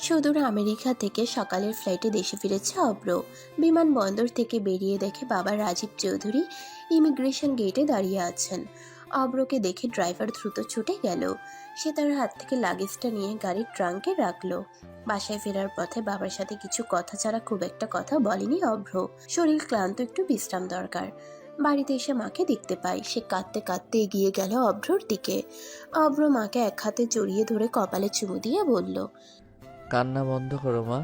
সুদূর আমেরিকা থেকে সকালের ফ্লাইটে দেশে ফিরেছে অব্র। বিমানবন্দর থেকে বেরিয়ে দেখে বাবা রাজীব চৌধুরী ইমিগ্রেশন গেটে দাঁড়িয়ে আছেন। অব্রকে দেখে ড্রাইভার দ্রুত ছুটে গেল। সে তার হাত থেকে লাগেজটা নিয়ে গাড়ির ট্রাঙ্কে রাখলো। বাসায় ফেরার পথে বাবার সাথে কিছু কথা ছাড়া খুব একটা কথা বলেনি অব্র। শরীর ক্লান্ত, একটু বিশ্রাম দরকার। বাড়িতে এসে মাকে দেখতে পায়। সে কাঁদতে কাঁদতে এগিয়ে গেল অব্রর দিকে। অব্র মাকে এক হাতে জড়িয়ে ধরে কপালে চুমু দিয়ে বলল, কান্না বন্ধ করো মা,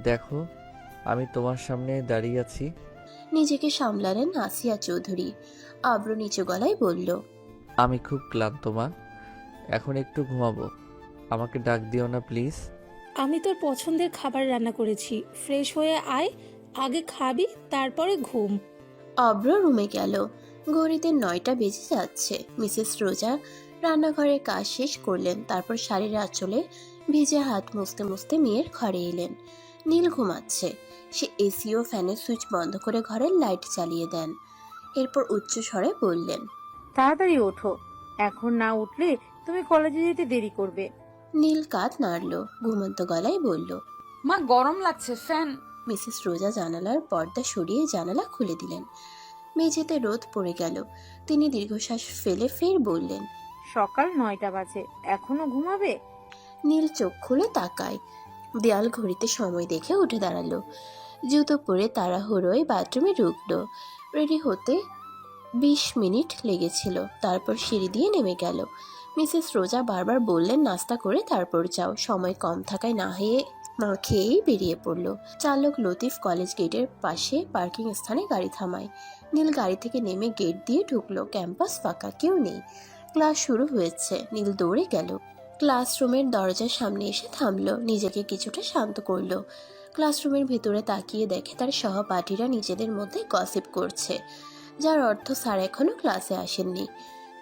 দেখো আমি তোমার সামনে দাঁড়িয়ে আছি। নিজেকে সামলালেন আসিয়া চৌধুরী। অব্র নিচু গলায় বলল, আমি খুব ক্লান্ত মা, এখন একটু ঘুমাবো, আমাকে ডাক দিও না প্লিজ। আমি তোর পছন্দের খাবার রান্না করেছি, ফ্রেশ হয়ে আয়, আগে খাবি তারপরে ঘুম। অব্র রুমে গেল। ঘড়িতে 9টা বেজে যাচ্ছে। মিসেস রোজা রান্নাঘরের কাজ শেষ করলেন, তারপর শাড়ির আঁচলে ভিজে হাত মুছতে মুছতে মেয়ের ঘরে এলেন। নীল ঘুমাচ্ছে। সে এসি ও ফ্যানের সুইচ বন্ধ করে ঘরের লাইট চালিয়ে দেন। এরপর উচ্চ স্বরে বললেন, তাড়াতাড়ি ওঠো, এখন না উঠলে তুমি কলেজে যেতে দেরি করবে। নীল কাঁধ নাড়ল, ঘুমন্ত গলায় বলল, মা গরম লাগছে, ফ্যান। মিসেস রোজা জানালার পর্দা সরিয়ে জানালা খুলে দিলেন। মেঝেতে রোদ পড়ে গেল। তিনি দীর্ঘশ্বাস ফেলে ফের বললেন, সকাল 9টা বাজে, এখনো ঘুমাবে? নীল চোখ খুলে তাকায়। দেয়াল ঘড়িতে সময় দেখে উঠে দাঁড়ালো। জুতো পরে তাড়াহুড়োয় বাথরুমে ঢুকলো। রেডি হতে 20 মিনিট লেগেছিল। তারপর সিঁড়ি দিয়ে নেমে গেল। মিসেস রোজা বারবার বললেন, নাস্তা করে তারপর যাও। সময় কম থাকায় না খেয়েই বেরিয়ে পড়লো। চালক লতিফ কলেজ গেটের পাশে পার্কিং স্থানে গাড়ি থামায়। নীল গাড়ি থেকে নেমে গেট দিয়ে ঢুকলো। ক্যাম্পাস ফাঁকা, কেউ নেই। ক্লাস শুরু হয়েছে। নীল দৌড়ে গেল। ক্লাসরুমের দরজার সামনে এসে থামলো। নিজেকে কিছুটা শান্ত করলো। ক্লাসরুমের ভেতরে তাকিয়ে দেখে তার সহপাঠীরা নিজেদের মধ্যে গসিপ করছে, যার অর্থ স্যার এখনো ক্লাসে আসেননি।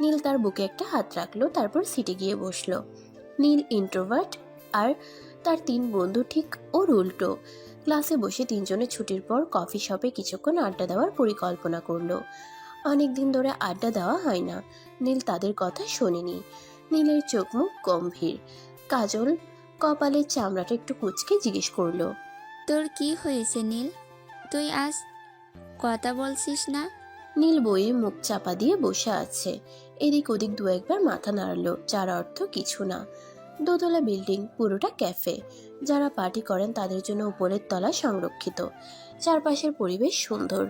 নীল তার বুকে একটা হাত রাখলো, তারপর সিটে গিয়ে বসলো। নীল ইন্ট্রোভার্ট, আর তার 3 বন্ধু ঠিক ওর উল্টো। ক্লাসে বসে 3 জনে ছুটির পর কফি শপে কিছুক্ষণ আড্ডা দেওয়ার পরিকল্পনা করলো। অনেকদিন ধরে আড্ডা দেওয়া হয় না। নীল তাদের কথা শোনেনি। নীলের চোখ মুখ গম্ভীর। কাজল কপালের চামড়াটা একটু কুঁচকে জিজ্ঞেস করলো, তোর কি হয়েছে নীল? তুই আজ কথা বলছিস না? নীল বইয়ে মুখ চাপা দিয়ে বসে আছে। এদিক ওদিক 2-একবার মাথা নাড়ল, যার অর্থ কিছু না। দোতলা বিল্ডিং, পুরোটা ক্যাফে। যারা পার্টি করেন তাদের জন্য উপরের তলা সংরক্ষিত। চারপাশের পরিবেশ সুন্দর।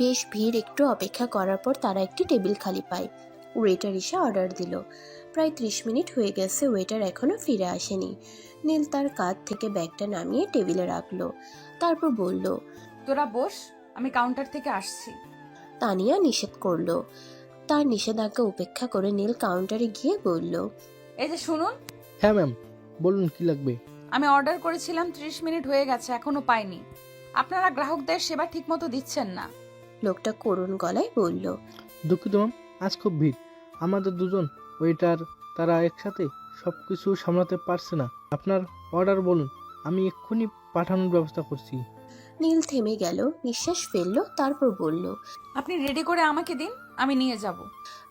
বেশ ভিড়। একটু অপেক্ষা করার পর তারা একটি টেবিল খালি পায়। ওয়েটার এসে অর্ডার দিল। প্রায় 30 মিনিট হয়ে গেছে, ওয়েটার এখনো ফিরে আসেনি। নীল তার কাঁধ থেকে ব্যাগটা নামিয়ে টেবিলে রাখলো। তারপর বলল, তোরা বস, আমি কাউন্টার থেকে আসছি। তানিয়া নিষেধ করলো। তার নিষেধাজ্ঞা উপেক্ষা করে নীল কাউন্টারে গিয়ে বলল, এই যে শুনুন, হ্যাঁ ম্যাম, বলুন কি লাগবে? আমি অর্ডার করেছিলাম, 30 মিনিট হয়ে গেছে, এখনো পাইনি। আপনারা গ্রাহকদের সেবা ঠিকমতো দিচ্ছেন না। লোকটা করুণ গলায় বলল, দুঃখিত ম্যাম, আজ খুব ভিড়। আমাদের দুজন ওয়েটার, তারা একসাথে সব কিছু সামলাতে পারছে না। আপনার অর্ডার বলুন, আমি এক্ষুনি পাঠানোর ব্যবস্থা করছি। নীল থেমে গেল, নিঃশ্বাস ফেললো, তারপর বলল, আপনি রেডি করে আমাকে দিন, আমি নিয়ে যাব।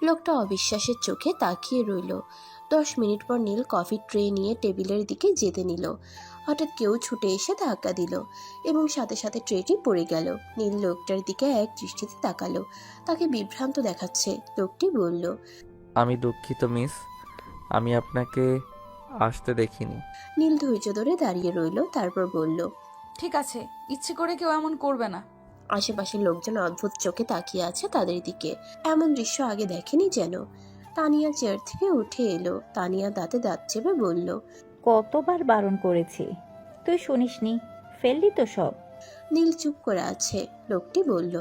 লোকটা অবিশ্বাসের চোখে তাকিয়ে রইল। 10 মিনিট পর নীল কফি ট্রে নিয়ে টেবিলের দিকে যেতে নিল। হঠাৎ কেউ ছুটে এসে ধাক্কা দিল এবং সাথে সাথে ট্রেটি পড়ে গেল। নীল লোকটার দিকে এক দৃষ্টিতে তাকালো। তাকে বিভ্রান্ত দেখাচ্ছে। লোকটি বলল, আমি দুঃখিত মিস, আমি আপনাকে আসতে দেখিনি। নীল ধৈর্য ধরে দাঁড়িয়ে রইল, তারপর বলল, ঠিক আছে, ইচ্ছে করে কেউ এমন করবে না। আশেপাশের লোকজন অদ্ভুত চোখে তাকিয়ে আছে তাদের দিকে। এমন দৃশ্য আগে দেখেনি যেন। তানিয়া চেয়ার থেকে উঠে এলো। তানিয়া দাঁতে দাঁত চেপে বলল, কতবার বারণ করেছি, তুই শুনিসনি, ফেললি তো সব। নীল চুপ করে আছে। লোকটি বলল,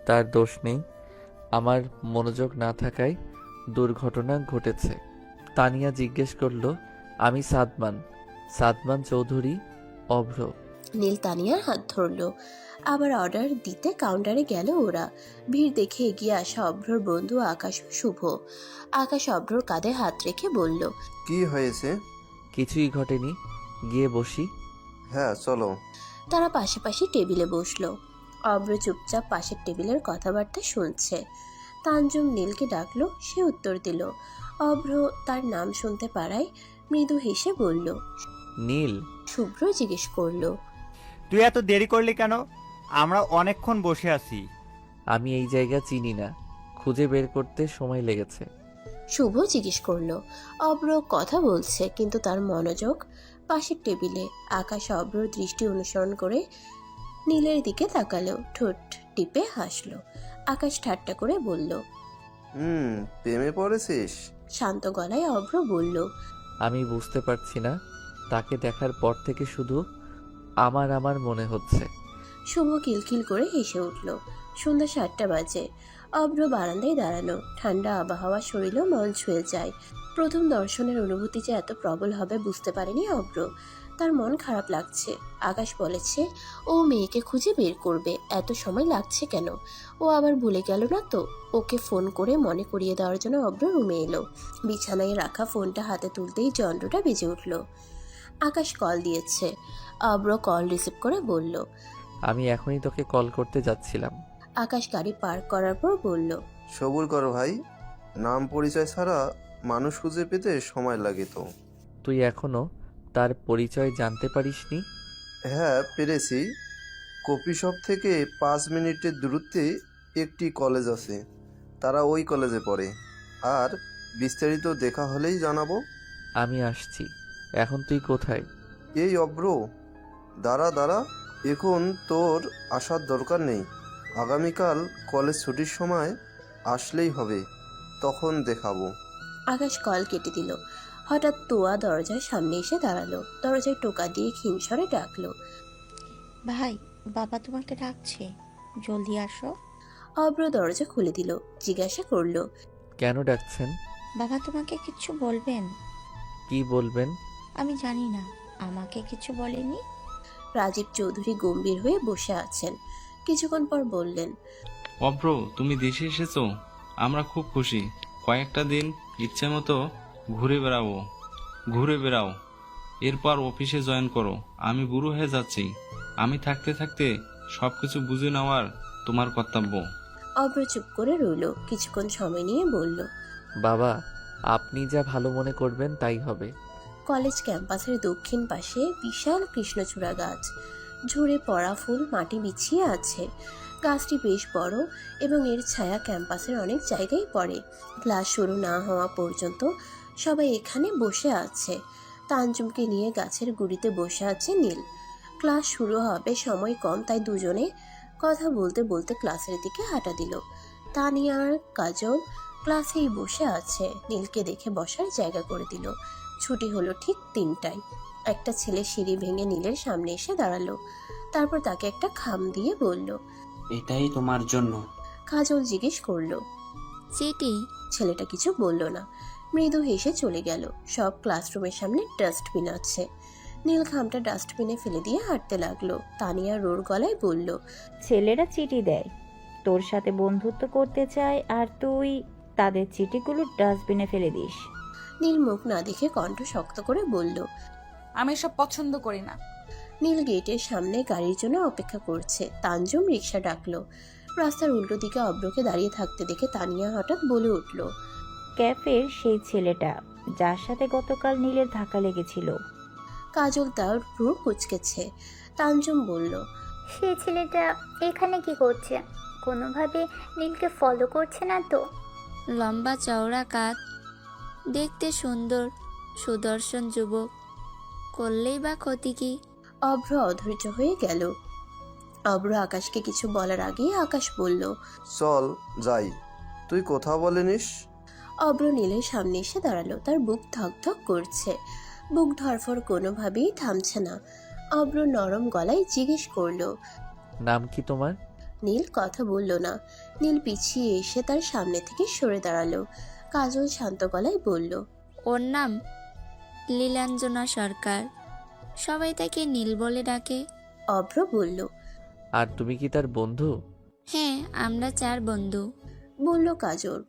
তার দোষ নেই, আমার মনোযোগ না থাকায় দুর্ঘটনা ঘটেছে। তানিয়া জিজ্ঞেস করলো, আমি সাদমান চৌধুরী অভ্র। নীল তানিয়ার হাত ধরলো। আবার অর্ডার দিতে কাউন্টারে গেল ওরা। ভিড় দেখে এগিয়ে আসা অভ্রর বন্ধু আকাশ ও শুভ। আকাশ অভ্রর কাঁধে হাত রেখে বলল, কি হয়েছে? কিছুই ঘটেনি, গিয়ে বসি। হ্যাঁ চলো। তারা পাশাপাশি টেবিলে বসলো। অভ্র চুপচাপ পাশের টেবিলের কথাবার্তা শুনছে। তানজুম নীলকে ডাকলো, সে উত্তর দিল। অভ্র তার নাম শুনতে পারায় মৃদু হেসে বলল, নীল, শুভ্র জিজ্ঞেস করলো। তুই এত দেরি করলি কেন? আমরা অনেকক্ষণ বসে আছি। আমি এই জায়গা চিনি না, খুঁজে বের করতে সময় লেগেছে। শুভ জিজ্ঞেস করলো। অব্র কথা বলছে কিন্তু তার মনোযোগ পাশের টেবিলে। আকাশ অব্রর দৃষ্টি অনুসরণ করে নীলের দিকে তাকালো, ঠোঁট টিপে হাসলো। আকাশ ঠাট্টা করে বলল, প্রেমে পড়েছিস? শান্ত গলায় অব্র বলল, আমি বুঝতে পারছি না, তাকে দেখার পর থেকে শুধু আমার আমার মনে হচ্ছে। শুভ কিলকিল করে হেসে উঠল। সন্ধ্যা 7টা বাজে। অব্র বারান্দায় দাঁড়ানো, ঠান্ডা আবহাওয়া শরীরেও মন ছুঁয়ে যায়। প্রথম দর্শনের অনুভূতি যে এত প্রবল হবে বুঝতে পারেনি অব্র। তার মন খারাপ লাগছে। আকাশ বলেছে ও মেয়েকে খুঁজে বের করবে, এত সময় লাগছে কেন? ও আবার ভুলে গেল না তো? ওকে ফোন করে মনে করিয়ে দেওয়ার জন্য অব্র রুমে এলো। বিছানায় রাখা ফোনটা হাতে তুলতেই যন্ত্রটা বেজে উঠল। আকাশ কল দিয়েছে। অব্র কল রিসিভ করে বলল, আমি এখনই তোকে কল করতে যাচ্ছিলাম। আকাশ গাড়ি পার্ক করার পর বলল, সবুর কর ভাই, নাম পরিচয় ছাড়া মানুষ খুঁজে পেতে সময় লাগে তো। তুই এখনো তার পরিচয় জানতে পারিসনি? হ্যাঁ পেরেছি। কফি শপ থেকে 5 মিনিটের দূরত্বে একটি কলেজ আছে, তারা ওই কলেজে পড়ে। আর বিস্তারিত দেখা হলেই জানাবো। আমি আসছি। এখন তুই কোথায়? এই অব্র, দাঁড়া, এখন তোর আসার দরকার নেই। আগামীকাল কলেজ ছুটির সময় আসলেই হবে, তখন দেখাবো। আকাশ কল কেটে দিল। হঠাৎ তোয়া দরজার সামনে এসে দাঁড়ালো। দরজায় টোকা দিয়ে ক্ষীণস্বরে ডাকলো, ভাই, বাবা তোমাকে ডাকছে, জলদি আসো। অব্র দরজা খুলে দিল। জিজ্ঞাসা করলো, কেন ডাকছেন? বাবা তোমাকে কিছু বলবেন। কি বলবেন? আমি জানি না, আমাকে কিছু বলেনি। রাজীব চৌধুরী গম্ভীর হয়ে বসে আছেন। কিছুক্ষণ পর বললেন, অব্র, তুমি দেশে এসেছো, আমরা খুব খুশি। কয়েকটা দিন ইচ্ছে মতো ঘুরে বেড়াও, এরপর অফিসে জয়েন করো। আমি বুড়ো হয়ে যাচ্ছি, আমি থাকতে থাকতে সবকিছু বুঝে নেওয়ার তোমার কর্তব্য। অব্র চুপ করে রইল। কিছুক্ষণ সময় নিয়ে বলল, বাবা, আপনি যা ভালো মনে করবেন তাই হবে। কলেজ ক্যাম্পাসের দক্ষিণ পাশে বিশাল কৃষ্ণচূড়া গাছ। ঝরে পড়া ফুল মাটি বিছিয়ে আছে। গাছটি বেশ বড় এবং এর ছায়া ক্যাম্পাসের অনেক জায়গায় পড়ে। ক্লাস শুরু না হওয়া পর্যন্ত সবাই এখানে বসে আছে। তানজুমকে নিয়ে গাছের গুড়িতে বসে আছে নীল। ক্লাস শুরু হবে, সময় কম, তাই দুজনে কথা বলতে বলতে ক্লাসের দিকে হাঁটা দিল। তানিয়া আর কাজল ক্লাসেই বসে আছে। নীলকে দেখে বসার জায়গা করে দিল। ছুটি হলো ঠিক 3টায়। একটা ছেলে সিঁড়ি ভেঙে নীলের সামনে এসে দাঁড়ালো। তারপর তাকে একটা খাম দিয়ে বলল, এটাই তোমার জন্য। কাজল জিজ্ঞেস করলো, চিঠি? ছেলেটা কিছু বলল না, মৃদু হেসে চলে গেল। সব ক্লাসরুমের সামনে ডাস্টবিন আছে। নীল খামটা ডাস্টবিনে ফেলে দিয়ে হাঁটতে লাগলো। তানিয়া রোর গলায় বলল, ছেলেরা চিঠি দেয়, তোর সাথে বন্ধুত্ব করতে চায়, আর তুই তাদের চিঠিগুলো ডাস্টবিনে ফেলে দিস। নীল মুখ না দেখে কণ্ঠ শক্ত করে বলল, আমি এসব পছন্দ করি না। নীল গেটের সামনে গাড়ির জন্য অপেক্ষা করছে। তানজুম রিক্সা ডাকলো। রাস্তার উল্টো দিকে অব্রকে দাঁড়িয়ে থাকতে দেখে তানিয়া হঠাৎ বলে উঠল, ক্যাফের সেই ছেলেটা যার সাথে গতকাল নীলের ধাক্কা লেগেছিল। কাজল তার ভ্রু কুঁচকেছে। তানজুম বলল, সেই ছেলেটা এখানে কি করছে? কোনোভাবে নীলকে ফলো করছে না তো? লম্বা চওড়া কাঁধ, দেখতে সুন্দর, সুদর্শন যুবক, করলেই বা ক্ষতি কি? অভ্র অধৈর্য হয়ে গেল। অভ্র আকাশকে কিছু বলার আগেই আকাশ বলল, চল যাই, তুই কথা বলেনিস। অভ্র নীলের সামনে এসে দাঁড়ালো। তার বুক ধকধক করছে। বুক ধরফর কোনোভাবেই থামছে না। অভ্র নরম গলায় জিজ্ঞেস করলো, নাম কি তোমার? নীল কথা বলল না। নীল পিছিয়ে এসে তার সামনে থেকে সরে দাঁড়ালো। কাজল শান্ত গলায় বলল, ওর নাম লীলাঞ্জনা সরকার, সবাই তাকে নীল বলে ডাকে। অভ্র বলল, আর তুমি কি তার বন্ধু? হ্যাঁ, আমরা 4 বন্ধু। বলল কাজল।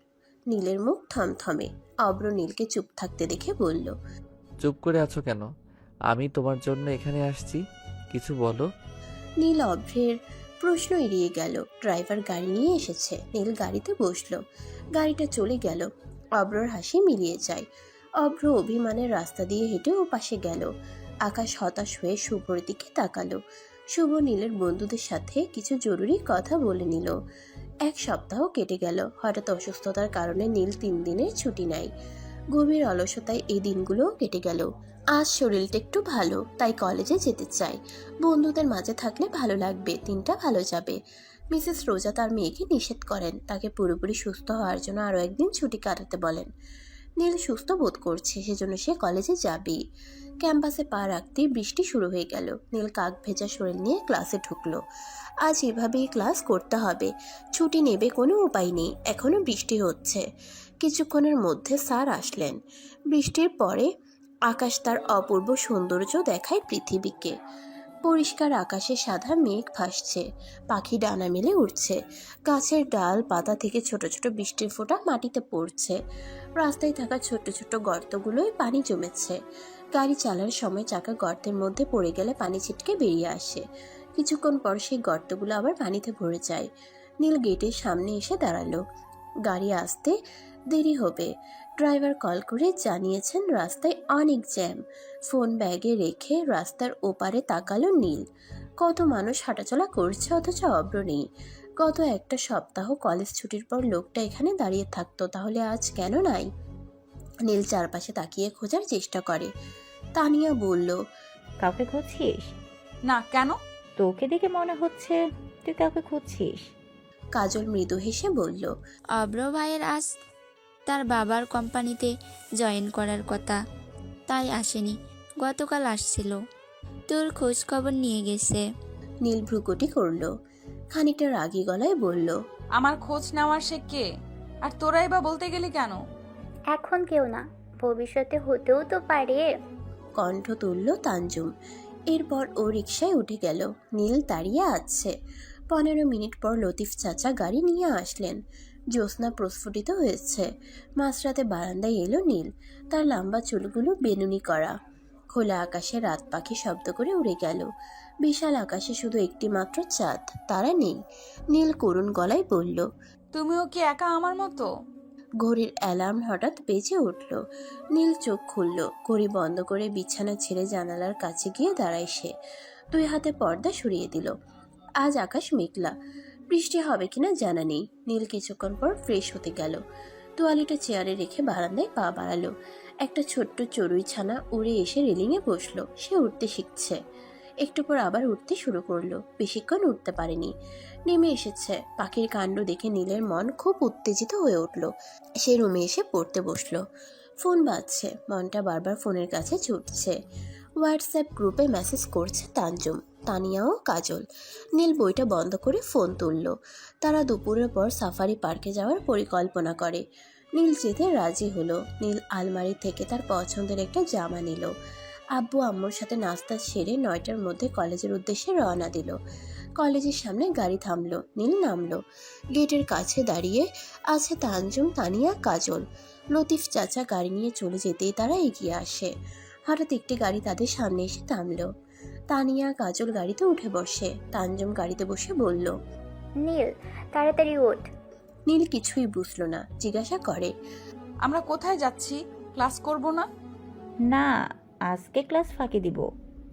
নীলের মুখ থমথমে। অভ্র নীলকে চুপ থাকতে দেখে বলল, চুপ করে আছো কেন? আমি তোমার জন্য এখানে আসছি, কিছু বলো। নীল অভ্রের প্রশ্ন এড়িয়ে গেল। ড্রাইভার গাড়ি নিয়ে এসেছে। নীল গাড়িতে বসলো। গাড়িটা চলে গেল। অভ্রর হাসি মিলিয়ে যায়। অভ্র অভিমানের রাস্তা দিয়ে হেঁটে ও পাশে গেল। আকাশ হতাশ হয়ে শুভর দিকে তাকালো। শুভ নীলের বন্ধুদের সাথে কিছু জরুরি কথা বলে নিল। 1 সপ্তাহ কেটে গেল। হঠাৎ অসুস্থতার কারণে নীল 3 দিনের ছুটি নেয়। গভীর অলসতায় এই দিনগুলো কেটে গেল। আজ শরীরটা একটু ভালো, তাই কলেজে যেতে চায়। বন্ধুদের মাঝে থাকলে ভালো লাগবে, দিনটা ভালো যাবে। মিসেস রোজা তার মেয়েকে নিষেধ করেন, তাকে পুরোপুরি সুস্থ হওয়ার জন্য আরও একদিন ছুটি কাটাতে বলেন। নীল সুস্থ বোধ করছে, সেজন্য সে কলেজে যাবেই। ক্যাম্পাসে পা রাখতেই বৃষ্টি শুরু হয়ে গেল। নীল কাক ভেজা শরীর নিয়ে ক্লাসে ঢুকলো। আজ এভাবেই ক্লাস করতে হবে, ছুটি নেবে কোনো উপায় নেই। এখনও বৃষ্টি হচ্ছে। কিছুক্ষণের মধ্যে স্যার আসলেন। বৃষ্টির পরে আকাশ তার অপূর্ব সৌন্দর্য দেখায় পৃথিবীকে। পরিষ্কার আকাশে সাদা মেঘ ভাসছে, পাখি ডানা মেলে উঠছে, গাছের ডাল পাতা থেকে ছোট ছোট বৃষ্টির ফোঁটা মাটিতে পড়ছে। রাস্তায় থাকা ছোট ছোট গর্তগুলোয় পানি জমেছে। গাড়ি চালার সময় চাকা গর্তের মধ্যে পড়ে গেলে পানি ছিটকে বেরিয়ে আসে। কিছুক্ষণ পর সেই গর্তগুলো আবার পানিতে ভরে যায়। নীল গেটের সামনে এসে দাঁড়ালো। গাড়ি আসতে দেরি হবে। ড্রাইভার কল করে জানিয়েছেন রাস্তায় অনেক জ্যাম। ফোন ব্যাগে রেখে রাস্তার ওপারে তাকালো নীল। কত মানুষ হাঁটাচলা করছে, অথচ অব্র নেই। গত 1 সপ্তাহ কলেজ ছুটির পর লোকটা এখানে দাঁড়িয়ে থাকতো, তাহলে আজ কেন নাই? নীল চারপাশে তাকিয়ে খোঁজার চেষ্টা করে। তানিয়া বলল, কাউকে খুঁজছিস? না, কেন? তোকে দেখে মনে হচ্ছে তুই কাউকে খুঁজছিস। কাজল মৃদু হেসে বলল, অব্র ভাইয়ের আজ তার বাবার কোম্পানিতে জয়েন করার কথা, তাই আসেনি। গতকাল আসছিল, তোর খোঁজ খবর নিয়ে গেছে। নীল ভ্রুকুটি করল। খানিকটা রাগী গলায় বলল, আমার খোঁজ নেওয়ার সে কে? আর তোরাই বা বলতে গেলি কেন? এখন কেউ না, ভবিষ্যতে হতেও তো পারে। কণ্ঠ তুলল তানজুম। এরপর ও রিকশায় উঠে গেল। নীল দাঁড়িয়ে আছে। 15 মিনিট পর লতিফ চাচা গাড়ি নিয়ে আসলেন। জ্যোৎস্না প্রস্ফুটিত হয়েছে। মাঝরাতে বারান্দায় এলো নীল। তার লম্বা চুলগুলো বেনুনি করা। খোলা আকাশে রাত পাখি শব্দ করে উড়ে গেল। বিশাল আকাশে শুধু একটি মাত্র চাঁদ, তারা নেই। নীল করুণ গলায় বলল, তুমিও কি একা আমার মতো? ঘড়ির অ্যালার্ম হঠাৎ বেজে উঠল। নীল চোখ খুলল। ঘড়ি বন্ধ করে বিছানা ছেড়ে জানালার কাছে গিয়ে দাঁড়ায় সে। 2 হাতে পর্দা সরিয়ে দিল। আজ আকাশ মেঘলা, বৃষ্টি হবে কিনা জানা নেই। নীল কিছুক্ষণ পর ফ্রেশ হতে গেল। তোয়ালিটা চেয়ারে রেখে বারান্দায় পা বাড়ালো। একটা ছোট্ট চড়ুই ছানা উড়ে এসে রেলিংয়ে বসলো। সে উঠতে শিখছে। একটু পর আবার উঠতে শুরু করলো। বেশিক্ষণ উঠতে পারেনি, নেমে এসেছে। পাখির কাণ্ড দেখে নীলের মন খুব উত্তেজিত হয়ে উঠল। সে রুমে এসে পড়তে বসলো। ফোন বাজছে, মনটা বারবার ফোনের কাছে ছুটছে। হোয়াটসঅ্যাপ গ্রুপে মেসেজ করছে তানজুম, তানিয়া ও কাজল। নীল বইটা বন্ধ করে ফোন তুলল। তারা দুপুরের পর সাফারি পার্কে যাওয়ার পরিকল্পনা করে। নীল যেতে রাজি হলো। নীল আলমারি থেকে তার পছন্দের একটা জামা নিল। আব্বু আম্মুর সাথে নাস্তা সেরে 9টার মধ্যে কলেজের উদ্দেশ্যে রওনা দিল। কলেজের সামনে গাড়ি থামলো। নীল নামলো। গেটের কাছে দাঁড়িয়ে আছে তানজুম, তানিয়া, কাজল। লতিফ চাচা গাড়ি নিয়ে চলে যেতেই তারা এগিয়ে আসে। হঠাৎ একটি গাড়ি তাদের সামনে এসে থামলো। তানিয়া কাজল গাড়িতে উঠে বসে। তানজুম গাড়িতে বসে বলল, নীল তাড়াতাড়ি ওঠ। নীল কিছুই বুঝলো না, জিজ্ঞাসা করে, আমরা কোথায় যাচ্ছি? ক্লাস করব না? না, আজকে ক্লাস ফাঁকি দিব,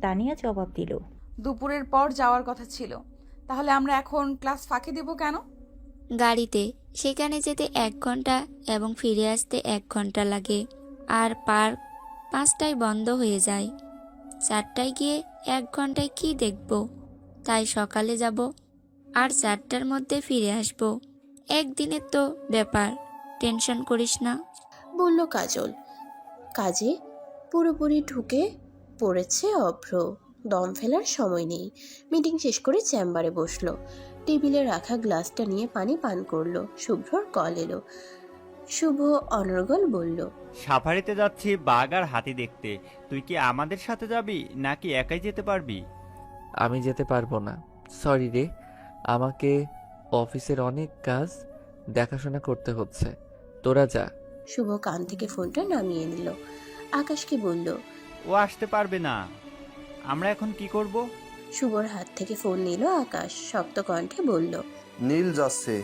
তানিয়া জবাব দিল। দুপুরের পর যাওয়ার কথা ছিল, তাহলে আমরা এখন ক্লাস ফাঁকি দেব কেন? গাড়িতে সেখানে যেতে 1 ঘন্টা এবং ফিরে আসতে 1 ঘন্টা লাগে। আর পার্ক 5টায় বন্ধ হয়ে যায়। 4টায় গিয়ে 1 ঘন্টায় কি দেখব? তাই সকালে যাব আর 4টার মধ্যে ফিরে আসব। একদিনের তো ব্যাপার, টেনশন করিস না, বলল কাজল। কাজে পুরোপুরি ঢুকে পড়েছে অভ্র। দম ফেলার সময় নেই। মিটিং শেষ করে চেম্বারে বসলো। টেবিলে রাখা গ্লাসটা নিয়ে পানি পান করলো। শুভ্রর কল এলো। শুভ অনর্গল বলল, সাফারিতে যাচ্ছি বাঘ আর হাতি দেখতে। তুই কি আমাদের সাথে যাবি নাকি একাই যেতে পারবি? আমি যেতে পারবো না, সরি রে। আমাকে অফিসের অনেক কাজ দেখাশোনা করতে হচ্ছে, তোরা যা। শুভ কান থেকে ফোনটা নামিয়ে নিল। আকাশকে বলল, ও আসতে পারবে না, আমরা এখন কি করব? শুভর হাত থেকে ফোন নিল আকাশ। শক্ত কণ্ঠে বলল, নীল যাচ্ছে,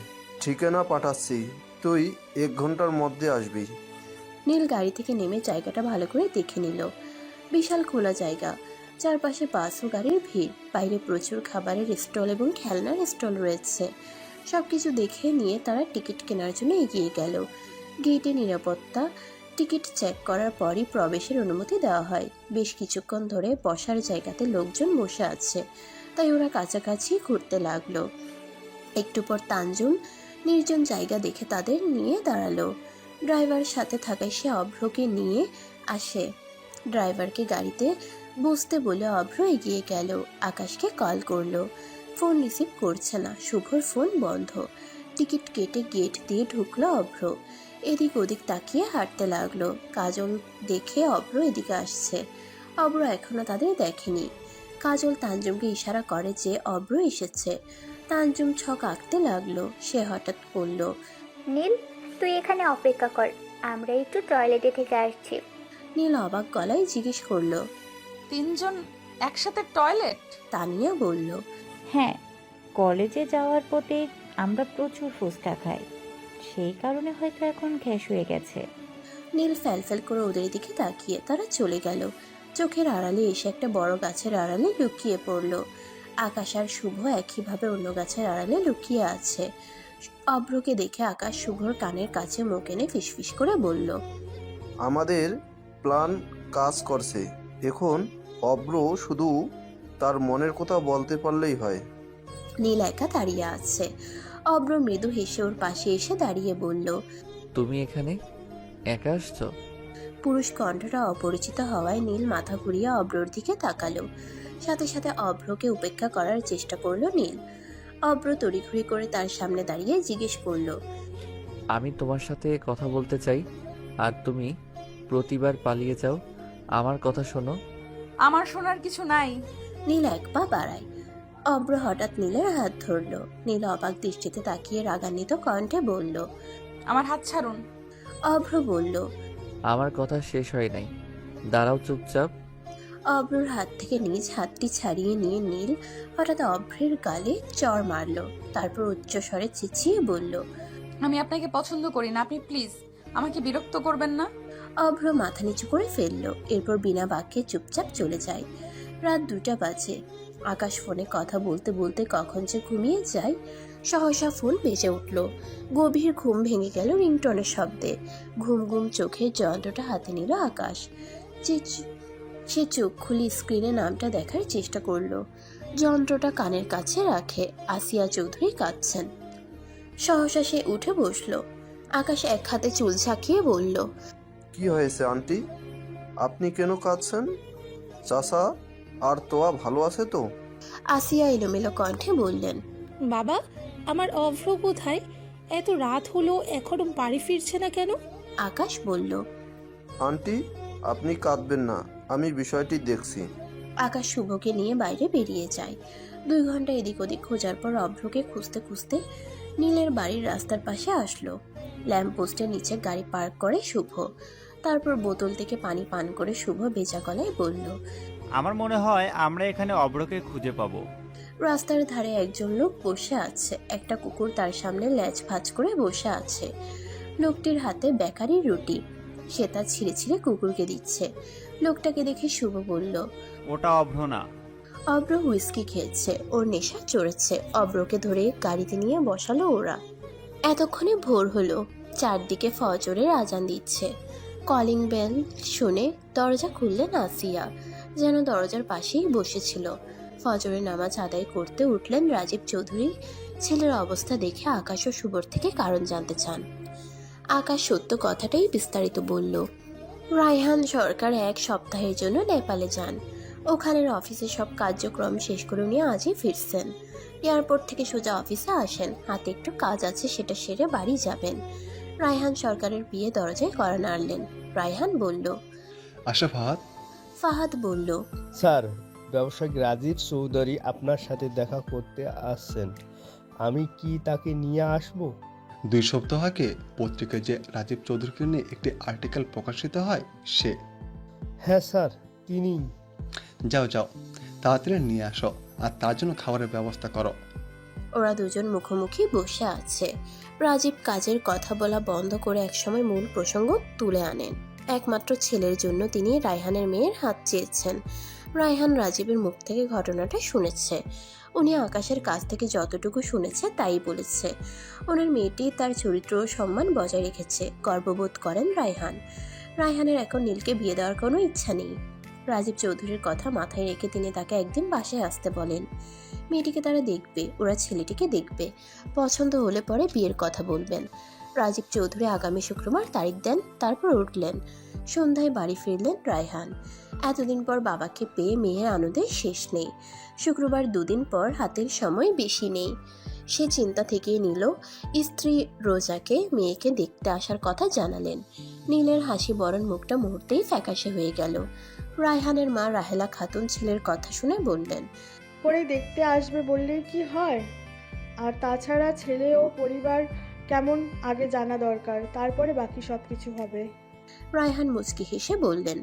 ঠিকানা পাঠাচ্ছি, তুই 1 ঘন্টার মধ্যে আসবি। নীল গাড়ি থেকে নেমে জায়গাটা ভালো করে দেখে নিল। বিশাল খোলা জায়গা, চারপাশে বাস ও গাড়ির ভিড়, বাইরে প্রচুর খাবারের স্টল এবং খেলনার স্টল রয়েছে। সবকিছু দেখে নিয়ে তারা টিকিট কেনার জন্য এগিয়ে গেল। গেটে নিরাপত্তা টিকিট চেক করার পরই প্রবেশের অনুমতি দেওয়া হয়। বেশ কিছুক্ষণ ধরে বসার জায়গাতে লোকজন বসে আছে, তাই ওরা কাছাকাছি ঘুরতে লাগলো। একটু পর তানজুম নির্জন জায়গা দেখে তাদের নিয়ে দাঁড়ালো। ড্রাইভার সাথে থাকায় সে অভ্রকে নিয়ে আসে। ড্রাইভারকে গাড়িতে বসতে বলে অভ্র এগিয়ে গেল। আকাশকে কল করলো, ফোন রিসিভ করছে না। শুভর ফোন বন্ধ। টিকিট কেটে গেট দিয়ে ঢুকলো অভ্র। এদিক ওদিক তাকিয়ে হাঁটতে লাগলো। কাজল দেখে অভ্র এদিকে আসছে। অভ্র এখনো তাদের দেখেনি। কাজল তানজুমকে ইশারা করে যে অভ্র এসেছে। তানজুম ছক আঁকতে লাগলো। সে হঠাৎ বলল, নীল, তুই এখানে অপেক্ষা কর, আমরা একটু টয়লেটে থেকে আসছি। নীল অবাক গলায় জিজ্ঞেস করলো, 3 জন একসাথে টয়লেট? তানিয়া বলল, হ্যাঁ, কলেজে যাওয়ার পথে আমরা প্রচুর ফুচকা খাই, সেই কারণে হয়তো এখন গ্যাস হয়ে গেছে। নীল ফ্যালফ্যাল করে ওদের দিকে তাকিয়ে তারা চলে গেল। চোখের আড়ালে এসে একটা বড় গাছের আড়ালে লুকিয়ে পড়ল। আকাশ আর শুভ একইভাবে অন্য গাছের আড়ালে লুকিয়ে আছে। অভ্রকে দেখে আকাশ শুভর কানের কাছে মুখ এনে ফিসফিস করে বলল, আমাদের প্ল্যান কাজ করছে। এখন অব্র শুধু তার মনের কথা বলতে পারলেই হয়। নীল একা দাঁড়িয়ে আছে। অভ্র মৃদু হেসে ওর পাশে এসে দাঁড়িয়ে বলল, তুমি এখানে একা আসছো? পুরুষ কণ্ঠটা অপরিচিত হওয়ায় নীল মাথা ঘুরিয়ে অভ্রর দিকে তাকালো। সাথে সাথে অভ্রকে উপেক্ষা করার চেষ্টা করলো নীল। অভ্র তড়িঘড়ি করে তার সামনে দাঁড়িয়ে জিজ্ঞেস করলো, আমি তোমার সাথে কথা বলতে চাই, আর তুমি প্রতিবার পালিয়ে যাও। আমার কথা শোনো। আমার শোনার কিছু নাই। নীল এক পা বাড়ায়। অভ্র হঠাৎ নীলের হাত ধরলো। নীল অবাক দৃষ্টিতে তাকিয়ে রাগান্বিত কণ্ঠে বলল, আমার হাত ছাড়ুন। অভ্র বলল, আমার কথা শেষ হয় নাই, দাঁড়াও চুপচাপ। অভ্রর হাত থেকে নিজ হাতটি ছাড়িয়ে নিয়ে নীল হঠাৎ অভ্রের গালে চড় মারল। তারপর উচ্চস্বরে চেঁচিয়ে বলল, আমি আপনাকে পছন্দ করি না, আপনি প্লিজ আমাকে বিরক্ত করবেন না। অভ্র মাথা নিচু করে ফেললো। এরপর বিনা বাক্যে চুপচাপ চলে যায়। রাত 2টা বাজে। আকাশ ফোনে কথা বলতে বলতে কখন যে ঘুমিয়ে যায়। সহসা ফোন বেজে উঠল। গভীর ঘুম ভেঙে গেল রিংটনের শব্দে। ঘুম ঘুম চোখের যন্ত্রটা হাতে নিল আকাশ। সে চোখ খুলে স্ক্রিনে নামটা দেখার চেষ্টা করলো। যন্ত্রটা কানের কাছে রাখে। আসিয়া চৌধুরী কাঁদছেন। সহসা সে উঠে বসলো। আকাশ এক হাতে চুল ঝাঁকিয়ে বলল, কি হয়েছে আন্টি? আপনি কেন কাঁদছেন? চাচা আর তোয়া ভালো আছে তো? আসিয়া এলোমেলো কণ্ঠে বললেন, বাবা, আমার অভ্র কোথায়? এত রাত হলো এখনো বাড়ি ফিরছে না কেন? আকাশ বলল, আন্টি আপনি কাঁদবেন না, আমি বিষয়টি দেখছি। আকাশ শুভকে নিয়ে বাইরে বেরিয়ে যায়। 2 ঘন্টা এদিক ওদিক খোঁজার পর অভ্রকে খুঁজতে খুঁজতে নীলের বাড়ির রাস্তার পাশে আসলো। ল্যাম্প পোস্টের নিচে গাড়ি পার্ক করে শুভ। তারপর বোতল থেকে পানি পান করে শুভ ভেজা গলায় বলল, আমার মনে হয় আমরা এখানে অব্রকে খুঁজে পাবো। রাস্তার ধারে একজন লোক বসে আছে। একটা কুকুর তার সামনে ল্যাজ ভাঁজ করে বসে আছে। লোকটির হাতে বেকারির রুটি। সে তা ছিঁড়ে ছিঁড়ে কুকুরকে দিচ্ছে। লোকটাকে দেখে শুভ বলল, ওটা অভ্র না। অভ্র হুইস্কি খেয়েছে, ওর নেশা চড়েছে। অভ্রকে ধরে গাড়িতে নিয়ে বসালো ওরা। এতক্ষণে ভোর হলো। চারদিকে ফজরের আজান দিচ্ছে। কলিং বেল শুনে দরজা খুললেন আসিয়া, যেন দরজার পাশেই বসেছিল। ফজরের নামাজ আদায় করতে উঠলেন রাজীব চৌধুরী। ছেলের অবস্থা দেখে আকাশ ও শুভর থেকে কারণ জানতে চান। আকাশ সত্য কথাটাই বিস্তারিত বলল। রায়হান সরকার 1 সপ্তাহের জন্য নেপালে যান। ওখানের অফিসে সব কার্যক্রম শেষ করে নিয়ে আজই ফিরছেন। এয়ারপোর্ট থেকে সোজা অফিসে আসেন। হাতে একটু কাজ আছে, সেটা সেরে বাড়ি যাবেন। রায়হান সরকারের বিয়ে দরজায় কড়া নাড়লেন। রায়হান বলল, আশা ফাহাদ। ফাহাদ বলল, স্যার, ব্যবসায়িক রাজীব চৌধুরী আপনার সাথে দেখা করতে আসছেন। আমি কি তাকে নিয়ে আসব? 2 সপ্তাহ আগে পত্রিকায় যে রাজীব চৌধুরীকে নিয়ে একটি আর্টিকেল প্রকাশিত হয় সে। হ্যাঁ স্যার, তিনি। যাও যাও, তাড়াতাড়ি নিয়ে আসো, আর তার জন্য খাবারের ব্যবস্থা করো। ওরা দুজন মুখোমুখি বসে আছে। রাজীব কাজের কথা বলা বন্ধ করে একসময় মূল প্রসঙ্গ তুলে আনেন। একমাত্র ছেলের জন্য তিনি রায়হানের মেয়ের হাত চেয়েছেন। রায়হান রাজীবের মুখ থেকে ঘটনাটা শুনেছে। উনি আকাশের কাছ থেকে যতটুকু শুনেছে তাই বলেছে। ওনার মেয়েটি তার চরিত্র ও সম্মান বজায় রেখেছে, গর্ববোধ করেন রায়হান। রায়হানের এখন নীলকে বিয়ে দেওয়ার কোনো ইচ্ছা নেই। রাজীব চৌধুরীর কথা মাথায় রেখে তিনি তাকে একদিন বাসায় আসতে বলেন। মেয়েটিকে তারা দেখবে, ওরা ছেলেটিকে দেখবে, পছন্দ হলে পরে বিয়ের কথা বলবেন। রাজীব চৌধুরী আগামী শুক্রবার তারিখ দেন, তারপর উঠলেন। সন্ধ্যায় বাড়ি ফিরলেন রায়হান। এতদিন পর বাবাকে পেয়ে মেয়ের আনন্দের শেষ নেই। শুক্রবার দুদিন পর হাতের সময় বেশি নেই। সে চিন্তা থেকেই নিল। স্ত্রী রোজাকে মেয়েকে দেখতে আসার কথা জানালেন। নীলের হাসি বরণ মুখটা মুহূর্তেই ফ্যাকাশে হয়ে গেল। রায়হানের মা রাহেলা খাতুন ছেলের কথা শুনে বললেন, পরে দেখতে আসবে বললেই কি হয়? আর তাছাড়া ছেলে ও পরিবার কেমন আগে জানা দরকার, তারপরে বাকি সব কিছু হবে। রায়হান মুচকি হেসে বললেন,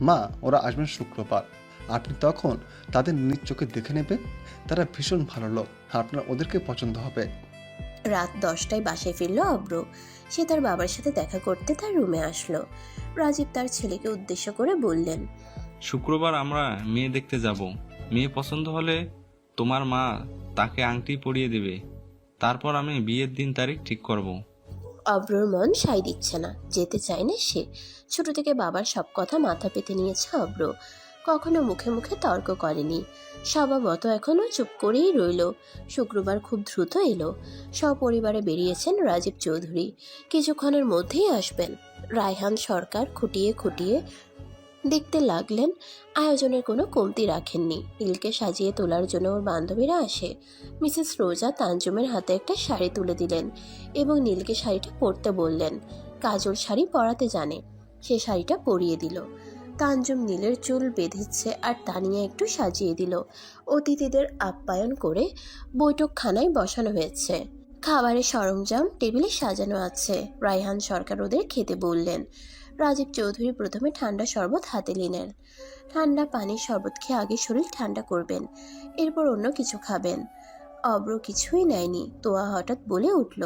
মা, ওরা আসবেন শুক্রবার। আপনি তখন তাদের নিজ চোখে দেখে নেবেন। তারা ভীষণ ভালো লোক, আপনার ওদেরকে পছন্দ হবে। রাত 10টায় বাসায় ফিরল অব্র। সে তার বাবার সাথে দেখা করতে তার রুমে আসলো। রাজীব তার ছেলেকে উদ্দেশ্য করে বললেন, শুক্রবার আমরা মেয়ে দেখতে যাব। মেয়ে পছন্দ হলে তোমার মা তাকে আংটি পরিয়ে দেবে। তারপর আমি বিয়ের দিন তারিখ ঠিক করব। অব্রর মন সায় দিচ্ছে না, যেতে চায় না সে। ছোট থেকে বাবার সব কথা মাথা পেতে নিয়েছে অব্র, কখনো মুখে মুখে তর্ক করেনি। স্বভাবত এখনো চুপ করেই রইল। শুক্রবার খুব দ্রুত এলো। সপরিবারে বেরিয়েছেন রাজীব চৌধুরী। কিছুক্ষণের মধ্যেই আসবেন। রায়হান সরকার খুঁটিয়ে খুঁটিয়ে দেখতে লাগলেন। আয়োজনের কোনো কমতি রাখেননি। নীলকে সাজিয়ে তোলার জন্য ওর বান্ধবীরা আসে। মিসেস রোজা তানজুমের হাতে একটা শাড়ি তুলে দিলেন এবং নীলকে শাড়িটা পরতে বললেন। কাজল শাড়ি পরাতে জানে, সে শাড়িটা পরিয়ে দিল। তানজুম নীলের চুল বেঁধেছে আর তানিয়া একটু সাজিয়ে দিল। অতিথিদের আপ্যায়ন করে বৈঠকখানায় বসানো হয়েছে। খাবারের সরঞ্জাম টেবিলে সাজানো আছে। রায়হান সরকার ওদের খেতে বললেন। রাজীব চৌধুরী প্রথমে ঠান্ডা শরবত হাতে নিলেন। ঠান্ডা পানির শরবত খেয়ে আগে শরীর ঠান্ডা করবেন, এরপর অন্য কিছু খাবেন। অব্র কিছুই নেয়নি। তোয়া হঠাৎ বলে উঠল,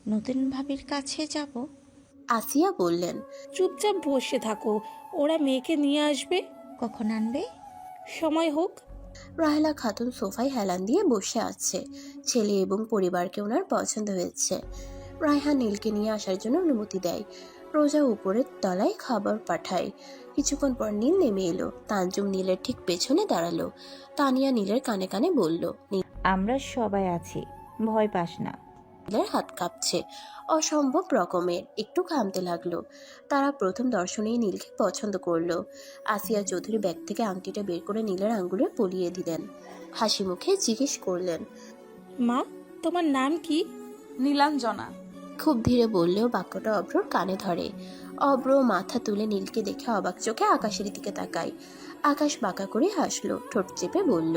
নতুন ভাবির কাছে যাব। আসিয়া বললেন, চুপচাপ বসে থাকো, ওরা মেয়েকে নিয়ে আসবে। কখন আনবে? সময় হোক। রাহেলা খাতুন সোফায় হেলান দিয়ে বসে আছে। ছেলে এবং পরিবারকে ওনার পছন্দ হয়েছে। রায়হান নীলকে নিয়ে আসার জন্য অনুমতি দেয়। রোজা উপরের তলায় খাবার পাঠায়। কিছুক্ষণ পর নীল নেমে এলো। তানজুম নীলের ঠিক পেছনে দাঁড়ালো। তানিয়া নীলের কানে কানে বলল, আমরা সবাই আছি, ভয় পাস না। নীলের হাত কাঁপছে, অসম্ভব রকমের। একটু ঘামতে লাগলো। তারা প্রথম দর্শনেই নীলকে পছন্দ করলো। আসিয়া চৌধুরী ব্যাগ থেকে আংটিটা বের করে নীলের আঙ্গুলে পরিয়ে দিলেন। হাসি মুখে জিজ্ঞেস করলেন, মা, তোমার নাম কি? নীলাঞ্জনা। খুব ধীরে বললেও বাক্যটা অব্রর কানে ধরে। অব্র মাথা তুলে নীলকে দেখে অবাক চোখে আকাশের দিকে তাকায়। আকাশ বাঁকা করে হাসলো, ঠোঁট চেপে বলল,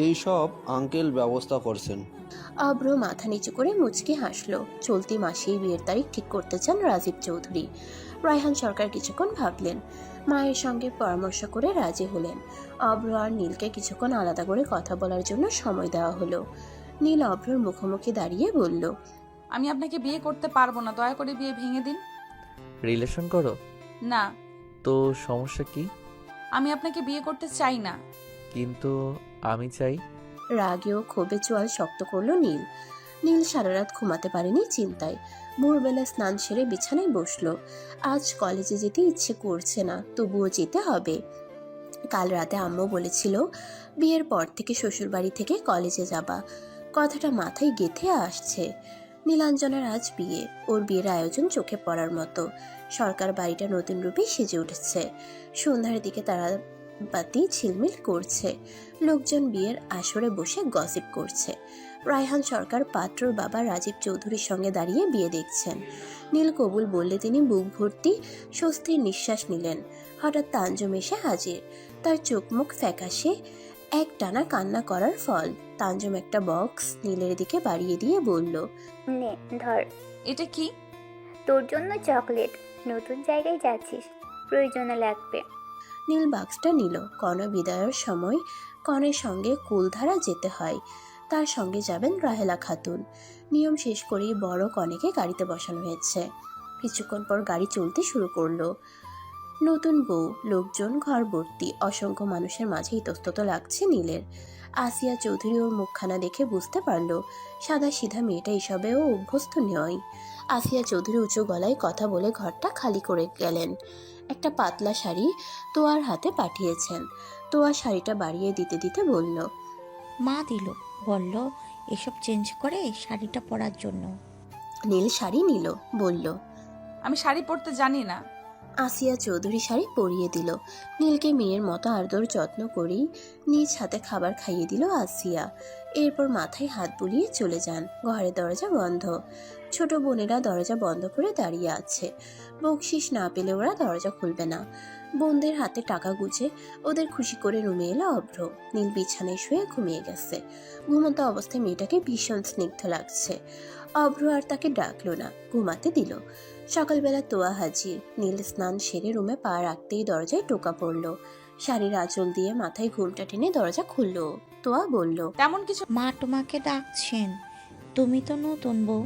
এই সব আঙ্কেল ব্যবস্থা করছেন। অব্র মাথা নিচু করে মুচকি হাসলো। চলতি মাসেই বিয়ের তারিখ ঠিক করতে চান রাজীব চৌধুরী। রায়হান সরকার কিছুক্ষণ ভাবলেন, মায়ের সঙ্গে পরামর্শ করে রাজি হলেন। অব্র আর নীলকে কিছুক্ষণ আলাদা করে কথা বলার জন্য সময় দেওয়া হলো। নীল অব্রর মুখোমুখি দাঁড়িয়ে বলল, আমি আপনাকে বিয়ে করতে পারবো না, দয়া করে বিয়ে ভেঙে দিন। রিলেশন করো? না। তো সমস্যা কি? আমি আপনাকে বিয়ে করতে চাই না। কিন্তু আমি চাই। রাগেও ক্ষোভে চোয়াল শক্ত করলো নীল। নীল সারা রাত ঘুমাতে পারেনি চিন্তায়। ভোরবেলা স্নান সেরে বিছানায় বসলো। আজ কলেজে যেতে ইচ্ছে করছে না, তবুও যেতে হবে। কাল রাতে আম্মু বলেছিল বিয়ের পর থেকে শ্বশুরবাড়ি থেকে কলেজে যাবা। কথাটা মাথায় গেঁথে আসছে। নীলাঞ্জনার আজ বিয়ে। ওর বিয়ের আয়োজন চোখে পড়ার মতো। সরকার বাড়িটা নতুন রূপে সেজে উঠেছে। সন্ধ্যার দিকে তারা বাতি ঝিলমিল করছে। লোকজন বিয়ের আসরে বসে গসিপ করছে। রায়হান সরকার পাত্রর বাবা রাজীব চৌধুরীর সঙ্গে দাঁড়িয়ে বিয়ে দেখছেন। নীল কবুল বললে তিনি বুক ভর্তি স্বস্তির নিঃশ্বাস নিলেন। হঠাৎ তানজুম এসে হাজির। তার চোখ মুখ ফ্যাকাশে, এক টানা কান্না করার ফল। তানজুম একটা বক্স নীলের দিকে বাড়িয়ে দিয়ে বলল, নে ধর। এটা কি? তোর জন্য চকলেট। নতুন জায়গায় যাচ্ছিস, প্রয়োজনে লাগবে। নীল বাক্সটা নিল। কর্ণ বিদায়ের সময় কনের সঙ্গে কুলধারা যেতে হয়। তার সঙ্গে যাবেন রাহেলা খাতুন। নিয়ম শেষ করেই বড় কনেকে গাড়িতে বসানো হয়েছে। কিছুক্ষণ পর গাড়ি চলতে শুরু করলো। নতুন বউ, লোকজন, ঘর ভর্তি, অসংখ্য মানুষের মাঝে ইতস্তত লাগছে নীলের। আসিয়া চৌধুরী ওর মুখখানা দেখে বুঝতে পারলো সাদা সিধা মেয়েটা এসবেও অভ্যস্ত নয়। আসিয়া চৌধুরী উঁচু গলায় কথা বলে ঘরটা খালি করে গেলেন। একটা পাতলা শাড়ি তোয়ার হাতে পাঠিয়েছেন। তোয়া শাড়িটা বাড়িয়ে দিতে দিতে বলল, মা দিল, বলল এসব চেঞ্জ করে শাড়িটা পরার জন্য। নীল শাড়ি নিল, বলল, আমি শাড়ি পরতে জানি না। আসিয়া চৌধুরী শাড়ি পরিয়ে দিল। নীলকে মেয়ের মতো আদর যত্ন করেই নিজ হাতে খাবার খাইয়ে দিল আসিয়া। এরপর মাথায় হাত বুলিয়ে চলে যান। ঘরের দরজা বন্ধ। ছোট বোনেরা দরজা বন্ধ করে দাঁড়িয়ে আছে। বকশিস না পেলে ওরা দরজা খুলবে না। বোনদের হাতে টাকা গুজে ওদের খুশি করে রুমে এলো অভ্র। নীল বিছানায় শুয়ে ঘুমিয়ে গেছে। ঘুমন্ত অবস্থায় মেয়েটাকে ভীষণ স্নিগ্ধ লাগছে। অভ্র আর তাকে ডাকলো না, ঘুমাতে দিল। সকালবেলা তোয়া হাজির। নীল স্নান সেরে রুমে পা রাখতেই দরজায় টোকা পড়ল। শাড়ির আঁচল দিয়ে মাথায় ঘুমটা টেনে দরজা খুলল। তোয়া বলল, তেমন কিছু। মা তোমাকে ডাকছেন, তুমি তো নতুন বউ,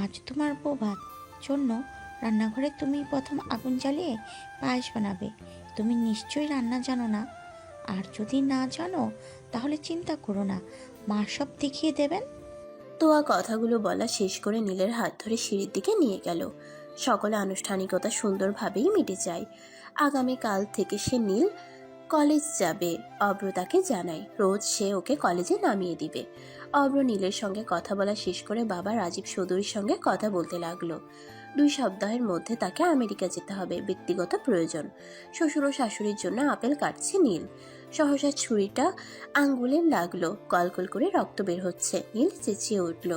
আজ তোমার বউ ভাত জন্য রান্নাঘরে তুমি প্রথম আগুন জ্বালিয়ে পায়েস বানাবে। তুমি নিশ্চয়ই রান্না জানো না, আর যদি না জানো তাহলে চিন্তা করো না, মা সব দেখিয়ে দেবেন। তোয়া কথাগুলো বলা শেষ করে নীলের হাত ধরে সিঁড়ির দিকে নিয়ে গেল। সকলে আনুষ্ঠানিকতা সুন্দরভাবেই মিটে যায়। আগামীকাল থেকে সে নীল কলেজ যাবে। অভ্র তাকে জানায় রোজ সে ওকে কলেজে নামিয়ে দিবে। অভ্র নীলের সঙ্গে কথা বলা শেষ করে বাবা রাজীব চৌধুরীর সঙ্গে কথা বলতে লাগলো। 2 সপ্তাহের মধ্যে তাকে আমেরিকা যেতে হবে, ব্যক্তিগত প্রয়োজন। শ্বশুর ও শাশুড়ির জন্য আপেল কাটছে নীল। সহসা ছুরিটা আঙ্গুলে লাগলো। কলকল করে রক্ত বের হচ্ছে। নীল চেঁচিয়ে উঠল।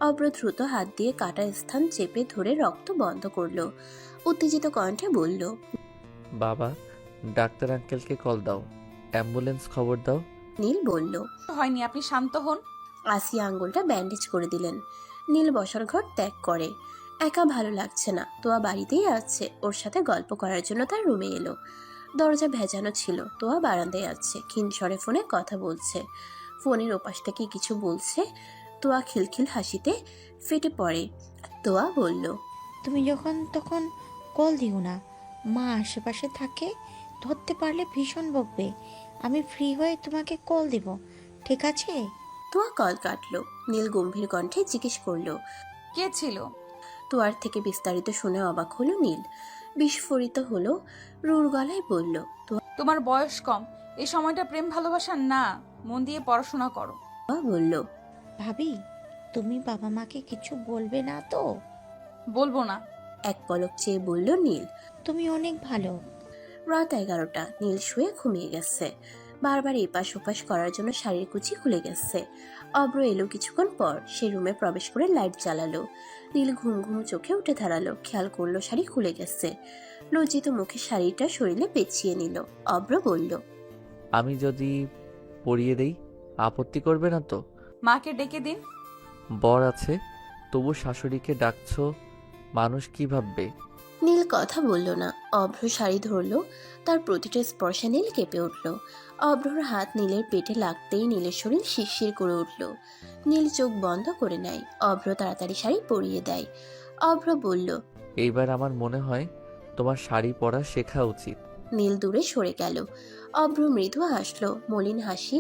অভ্র দ্রুত হাত দিয়ে কাটা স্থান চেপে ধরে রক্ত বন্ধ করলো। উত্তেজিত কণ্ঠে বলল, বাবা, ডাক্তার আঙ্কেলকে কল দাও, অ্যাম্বুলেন্স খবর দাও। নীল বলল, হয়নি, আপনি শান্ত হন। আসিয়া আঙ্গুলটা ব্যান্ডেজ করে দিলেন। নীল বসার ঘর ত্যাগ করে। একা ভালো লাগছে না। তোয়া বাড়িতেই আছে। ওর সাথে গল্প করার জন্য তার রুমে এলো। দরজা ভেজানো ছিল। তোয়া বারান্দায় আছে, ক্ষীণস্বরে ফোনে কথা বলছে। ফোনের ওপাশ থেকে কিছু বলছে। তোয়া খিলখিল হাসিতে ফেটে পড়ে। তোয়া বলল, তুমি যখন তখন কল দিও না, মা আশেপাশে থাকে, ধরতে পারলে ভীষণ বকবে। আমি ফ্রি হয়ে তোমাকে কল দিব, ঠিক আছে? তোয়া কল কাটলো। নীল গম্ভীর কণ্ঠে জিজ্ঞেস করলো, কে ছিল? তোয়ার থেকে বিস্তারিত শুনে অবাক হলো নীল। বিস্ফোরিত হলো, রুর গলায় বলল, তোমার বয়স কম, এই সময়টা প্রেম ভালোবাসার না, মন দিয়ে পড়াশোনা করো। তোয়া বলল, ভাবি তুমি বাবা মাকে কিছু বলবে না তো? বলবো না। এক পলক চেয়ে বলল নীল। তুমি অনেক ভালো। রাত 11টা। নীল শুয়ে ঘুমিয়ে গেছে। বারবার এপাশ ওপাশ করার জন্য শাড়ির কুচি খুলে গেছে। অভ্র এলো কিছুক্ষণ পর। সে রুমে প্রবেশ করে লাইট জ্বালালো। নীল ঘুম ঘুম চোখে উঠে দাঁড়ালো। খেয়াল করলো শাড়ি খুলে গেছে। লজ্জিত মুখে শাড়িটা শরীরে পেঁচিয়ে নিল। অভ্র বলল, আমি যদি পরিয়ে দেই আপত্তি করবে না তো? মাকে ডেকে দিন। বর আছে, তবু শাশুড়িকে ডাকছো, মানুষ কি ভাববে? নীল কথা বলল না। অভ্র শাড়ি ধরলো। তার প্রতিটা স্পর্শে নীল কেঁপে উঠল। অভ্রর হাত নীলের পেটে লাগতেই নীলের শরীর শিরশির করে উঠল। নীল চোখ বন্ধ করে নেয়। অভ্র তাড়াতাড়ি শাড়ি পরিয়ে দেয়। অভ্র বলল, এইবার আমার মনে হয় তোমার শাড়ি পরা শেখা উচিত। নীল দূরে সরে গেল। অভ্র মৃদু হাসলো, মলিন হাসি।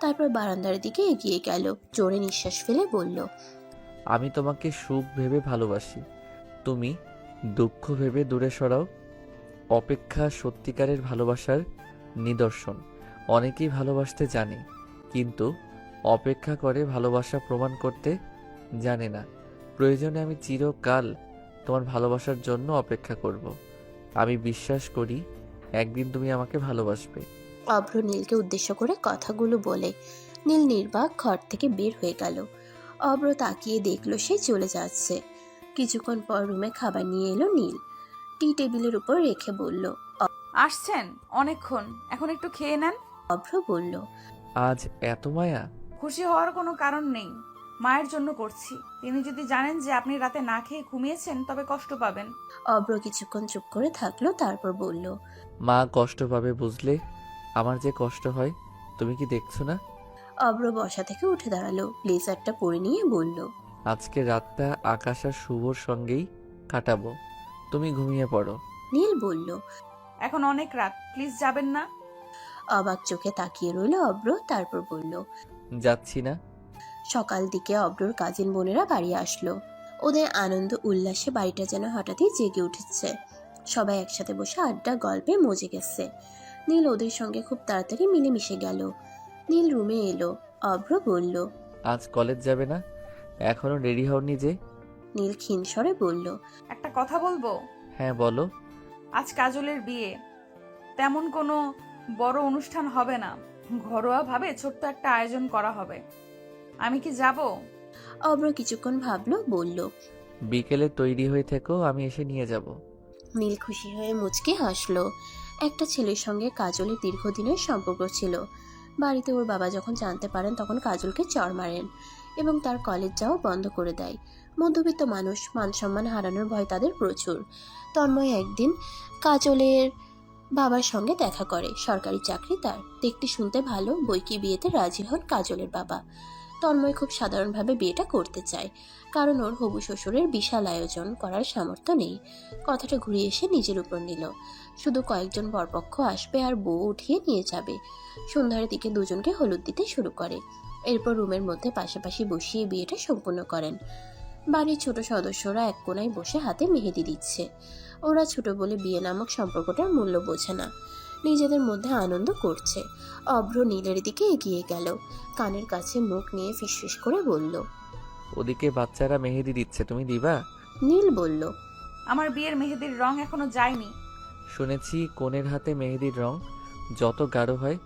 তারপর বারান্দার দিকে এগিয়ে গেল। জোরে নিঃশ্বাস ফেলে বলল, আমি তোমাকে সুখ ভেবে ভালোবাসি, তুমি দুঃখ ভেবে দূরে সরাও। অপেক্ষা সত্যিকারের ভালোবাসার নিদর্শন। অনেকেই ভালোবাসতে জানে, কিন্তু অপেক্ষা করে ভালোবাসা প্রমাণ করতে জানে না। প্রয়োজনে আমি চিরকাল তোমার ভালোবাসার জন্য অপেক্ষা করব। আমি বিশ্বাস করি একদিন তুমি আমাকে ভালোবাসবে। অভ্র নীলকে উদ্দেশ্য করে কথাগুলো বলে নীল নির্বাক ঘর থেকে বের হয়ে গেল। অভ্র তাকিয়ে দেখলো সে চলে যাচ্ছে। কিছুক্ষণ পর রুমে খাবার নিয়ে এলো নীল। টি টেবিলের উপর রেখে বলল, আসছেন অনেকক্ষণ, এখন একটু খেয়ে নেন। অভ্র বলল, আজ এত মায়া? খুশি হওয়ার কোনো কারণ নেই, মায়ের জন্য করছি। তিনি যদি জানেন যে আপনি রাতে না খেয়ে ঘুমিয়েছেন তবে কষ্ট পাবেন। অভ্র কিছুক্ষণ চুপ করে থাকলো, তারপর বলল, মা কষ্ট পাবে বুঝলে আমার যে কষ্ট হয়, তুমি কি দেখছো না? অভ্র বসা থেকে উঠে দাঁড়ালো, ব্লেজারটা পরে নিয়ে বলল, আজকে রাতটা আকাশ আর শুভর সঙ্গেই কাটাবো। তুমি ঘুমিয়ে পড়ো। নীল বলল। এখন অনেক রাত, প্লিজ যাবেন না? অবাক চোখে তাকিয়ে রইল অব্র, তারপর বলল। যাচ্ছি না। সকাল দিকে অব্রর কাজিন বোনেরা বাড়ি আসলো। ওদের আনন্দ উল্লাসে বাড়িটা যেন হঠাৎই জেগে উঠেছে। সবাই একসাথে বসে আড্ডা গল্পে মজে গেছে। নীল ওদের সঙ্গে খুব তাড়াতাড়ি মিলেমিশে গেল। নীল রুমে এলো। অব্র বলল। আজ কলেজ যাবে না? এখনো রেডি হওনি যে? নীল ক্ষীণ স্বরে বলল। একটা কথা বলবো? হ্যাঁ বলো। আজ কাজলের বিয়ে। তেমন কোনো বড় অনুষ্ঠান হবে না, ঘরোয়া ভাবে ছোট্ট একটা আয়োজন করা হবে। আমি কি যাব? অব্র কিছুক্ষণ ভাবলো, বলল। বিকেলে তৈরি হয়ে থেকো, আমি এসে নিয়ে যাব। নীল খুশি হয়ে মুচকে হাসলো। একটা ছেলের সঙ্গে কাজলের দীর্ঘদিনের সম্পর্ক ছিল। বাড়িতে ওর বাবা যখন জানতে পারেন তখন কাজলকে চড় মারেন এবং তার কলেজ যাওয়া বন্ধ করে দেয়। মধ্যবিত্ত মানুষ, মান সম্মান হারানোর ভয় তাদের প্রচুর। তন্ময় একদিন কাজলের বাবার সঙ্গে দেখা করে। সরকারি চাকরি তার, দেখতে শুনতে ভালো, বৈকি বিয়েতে রাজি হন কাজলের বাবা। তন্ময় খুব সাধারণভাবে বিয়েটা করতে চায়, কারণ ওর হবু শ্বশুরের বিশাল আয়োজন করার সামর্থ্য নেই। কথাটা ঘুরিয়ে এসে নিজের উপর নিল। শুধু কয়েকজন বরপক্ষ আসবে আর বউ উঠিয়ে নিয়ে যাবে। সন্ধ্যার দিকে দুজনকে হলুদ দিতে শুরু করে। এরপর রুমের মধ্যে পাশাপাশি বসিয়ে বিয়েটা সম্পূর্ণ করেন। বাড়ির ছোট সদস্যরা এক কোনায় বসে হাতে মেহেদি দিচ্ছে। ওরা ছোট বলে বিয়ে নামক সম্পর্কটার মূল্য বোঝে না, নিজেদের মধ্যে আনন্দ করছে। অভ্র নীলের দিকে এগিয়ে গেল, কানের কাছে মুখ নিয়ে ফিসফিস করে বলল। ওদিকে বাচ্চারা মেহেদি দিচ্ছে, তুমি দিবা? নীল বলল। আমার বিয়ের মেহেদির রং এখনো যায়নি। শুনেছি কনের হাতে মেহেদির রং যত গাঢ় হয়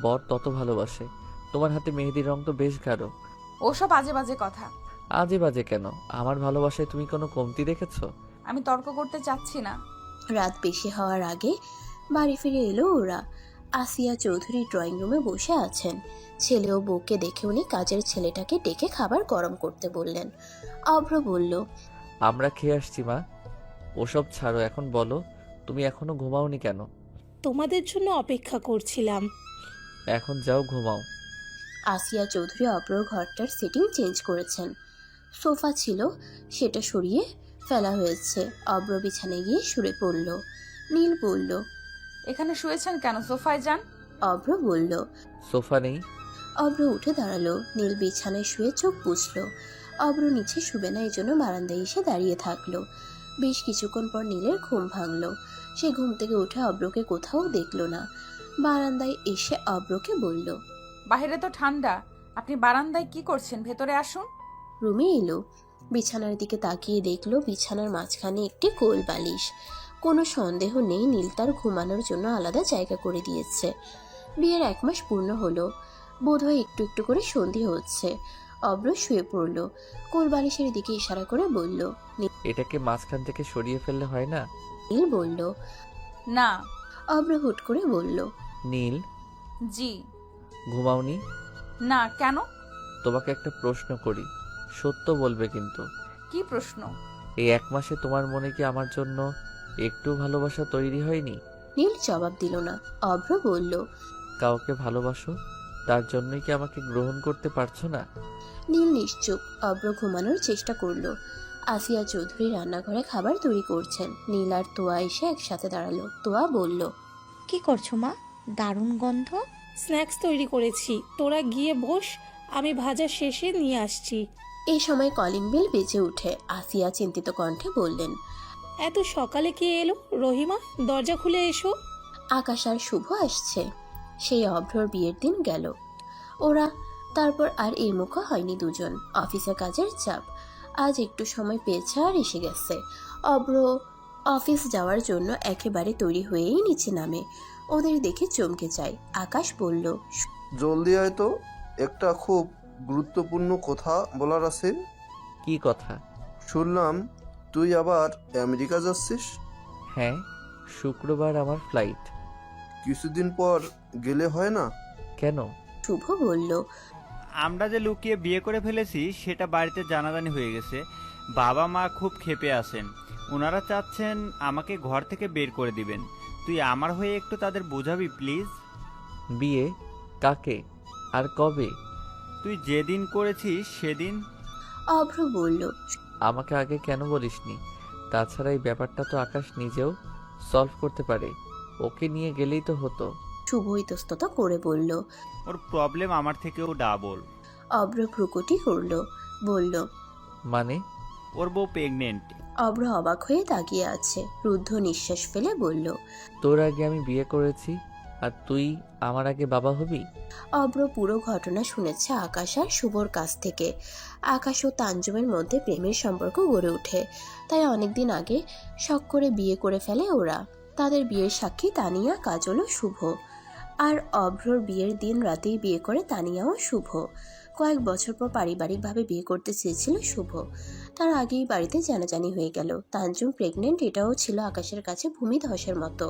বর তত ভালোবাসে। তোমার হাতে মেহেদির রং তো বেশ গাঢ়। ওসব আজে বাজে কথা। আজে বাজে কেন? আমার ভালোবাসায় তুমি কোনো কমতি দেখেছো? আমি তর্ক করতে চাচ্ছি না। রাত বেশি হওয়ার আগে বাড়ি ফিরে এলো ওরা। আসিয়া চৌধুরী ড্রয়িং রুমে বসে আছেন। ছেলে ও বউকে দেখে উনি কাজের ছেলেটাকে ডেকে খাবার গরম করতে বললেন। অভ্র বলল। আমরা খেয়ে আসছি মা। ওসব ছাড়ো, এখন বলো তুমি এখনো ঘুমাওনি কেন? তোমাদের জন্য অপেক্ষা করছিলাম। এখন যাও ঘুমাও। আসিয়া চৌধুরী অভ্রর ঘরটার সেটিং চেঞ্জ করেছেন। সোফা ছিল, সেটা সরিয়ে ফেলা হয়েছে। অভ্র বিছানায় গিয়ে শুয়ে পড়ল। নীল বলল। এখানে শুয়েছেন কেন? সোফায় যান। অভ্র বলল। সোফা নেই। অভ্র উঠে দাঁড়ালো। নীল বিছানায় শুয়ে চোখ বুঝল। অভ্র নিচে শুবে না, এই জন্য বারান্দায় এসে দাঁড়িয়ে থাকলো। বেশ কিছুক্ষণ পর নীলের ঘুম ভাঙল। সে ঘুম থেকে উঠে অভ্রকে কোথাও দেখলো না। বারান্দায় এসে অভ্রকে বলল। বাইরে তো ঠান্ডা, আপনি বারান্দায় কি করছেন? ভেতরে আসুন। রুমে এলো। বিছানার দিকে তাকিয়ে দেখলো বিছানার মাঝখানে একটি কোল বালিশ। কোনো সন্দেহ নেই নীল তার ঘুমানোর জন্য আলাদা জায়গা করে দিয়েছে। বিয়ের 1 মাস পূর্ণ হলো, বোধহয় একটু একটু করে সন্ধি হচ্ছে। অভ্র শুয়ে পড়ল। কোল বালিশের দিকে ইশারা করে বলল। এটাকে মাঝখান থেকে সরিয়ে ফেললে হয় না? নীল বলল। না। অভ্র হুট করে বলল। নীল। জি। ঘুমাওনি? না, কেন? তোমাকে একটা প্রশ্ন করি, সত্য বলবে কিন্তু। কি প্রশ্ন? এই 1 মাসে তোমার মনে কি আমার জন্য একটু ভালোবাসা তৈরি হয়নি? নীল জবাব দিল না। অভ্র বলল। কাউকে ভালোবাসো, তার জন্যই কি আমাকে গ্রহণ করতে পারছো না? নীল নিশ্চুপ। অভ্র ঘুমানোর চেষ্টা করলো। আসিয়া চৌধুরী রান্নাঘরে খাবার তৈরি করছেন। নীল আর তোয়া এসে একসাথে দাঁড়ালো। তোয়া বলল। কি করছো মা? দারুণ গন্ধ। স্ন্যাক্স তৈরি করেছি, তোরা গিয়ে বস, আমি ভাজা শেষে নিয়ে আসছি। এই সময় কলিং বেল বেজে উঠে। আসিয়া চিন্তিত কণ্ঠে বললেন। এত সকালে কে এলো? রহিমা, দরজা খুলে এসো। আকাশ আর শুভ আসছে। সেই অভ্রর বিয়ের দিন গেল। ওরা তারপর আর এই মুখো হয়নি দুজন। অফিসে কাজের চাপ, আজ একটু সময় পেয়েছে আর এসে গেছে। অভ্র অফিস যাওয়ার জন্য একেবারে তৈরি হয়েই নিচে নামে। ওদের দেখে চমকে যায়। আকাশ বলল। জলদি আয় তো, একটা খুব গুরুত্বপূর্ণ কথা বলার আছে। কি কথা? শুনলাম তুই আবার আমেরিকা যাচ্ছিস। হ্যাঁ, শুক্রবার আমার ফ্লাইট। কিছুদিন পর গেলে হয় না? কেন? শুভ বলল। আমরা যে লুকিয়ে বিয়ে করে ফেলেছি সেটা বাড়িতে জানাজানি হয়ে গেছে। বাবা মা খুব ক্ষেপে আছেন, ওনারা চাচ্ছেন আমাকে ঘর থেকে বের করে দিবেন। তুই আমার হয়ে একটু তাদের বোঝাবি প্লিজ। বিয়ে কাকে আর কবে? তুই যেদিন করেছিস সেদিন। অভ্র বলল। আমাকে আগে কেন বলিসনি? তাছাড়া এই ব্যাপারটা তো আকাশ নিজেও সলভ করতে পারে, ওকে নিয়ে গেলেই তো হতো। শুভ ইতস্তত করে বলল। ওর প্রবলেম আমার থেকেও ডাবল। অব্র ভ্রুকুটি করল, বলল। মানে? ওর বউ প্রেগনেন্ট। অব্র অবাক হয়ে তাকিয়ে আছে, রুদ্ধ নিঃশ্বাস ফেলে বলল। তোর আগে আমি বিয়ে করেছি আর তুই আমার আগে বাবা হবি? অব্র পুরো ঘটনা শুনেছে আকাশ আর শুভর কাছ থেকে। আকাশ ও তানজুমের মধ্যে প্রেমের সম্পর্ক গড়ে ওঠে, তাই অনেকদিন আগে শখ করে বিয়ে করে ফেলে ওরা। তাদের বিয়ের সাক্ষী তানিয়া, কাজল ও শুভ। আর অভ্রর বিয়ের দিন রাতেই বিয়ে করে তানিয়া ও শুভ। কয়েক বছর পর পারিবারিকভাবে বিয়ে করতে চেয়েছিল শুভ, তার আগেই বাড়িতে জানাজানি হয়ে গেল তানজুম প্রেগনেন্ট। এটাও ছিল আকাশের কাছে ভূমিধসের মতো।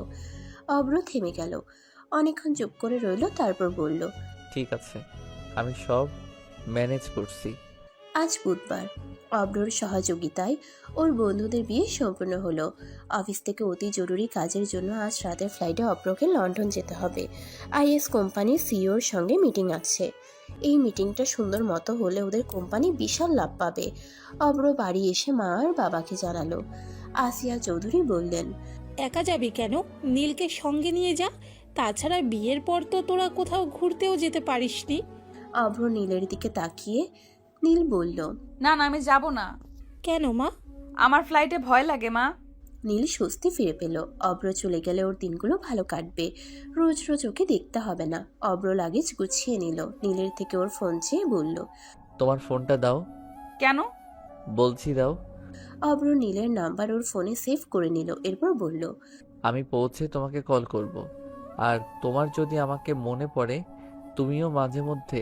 অভ্র থেমে গেল, অনেকক্ষণ চুপ করে রইল, তারপর বলল। ঠিক আছে, আমি সব ম্যানেজ করছি। আজ বুধবার। অব্রর সহযোগিতায় ওর বন্ধুদের বিয়ে সম্পূর্ণ হলো। অফিস থেকে অতি জরুরি কাজের জন্য আজ রাতের ফ্লাইটে অব্রকে লন্ডন যেতে হবে। আইএস কোম্পানির সিইওর সঙ্গে মিটিং আছে। এই মিটিংটা সুন্দর মতো হলে ওদের কোম্পানি বিশাল লাভ পাবে। অব্র বাড়ি এসে মা আর বাবাকে জানালো। আসিয়া চৌধুরী বললেন, একা যাবি কেন? নীলকে সঙ্গে নিয়ে যা। তাছাড়া বিয়ের পর তো তোরা কোথাও ঘুরতেও যেতে পারিসনি। অব্র নীলের দিকে তাকিয়ে নীল বলল, না না, আমি যাব না। কেন মা? আমার ফ্লাইটে ভয় লাগে মা। নীল স্বস্তি ফিরে পেল। অব্র চলে গেলে ওর দিনগুলো ভালো কাটবে, রোজ রোজ ওকে দেখতে হবে না। অব্র লাগেজ গুছিয়ে নিল, নীলের থেকে ওর ফোন চেয়ে বলল। তোমার ফোনটা দাও। কেন? বলছি দাও। অব্র নীলের নাম্বার ওর ফোনে সেভ করে নিল, এরপর বলল, আমি পৌঁছে তোমাকে কল করব। আর তোমার যদি আমাকে মনে পড়ে তুমিও মাঝে মধ্যে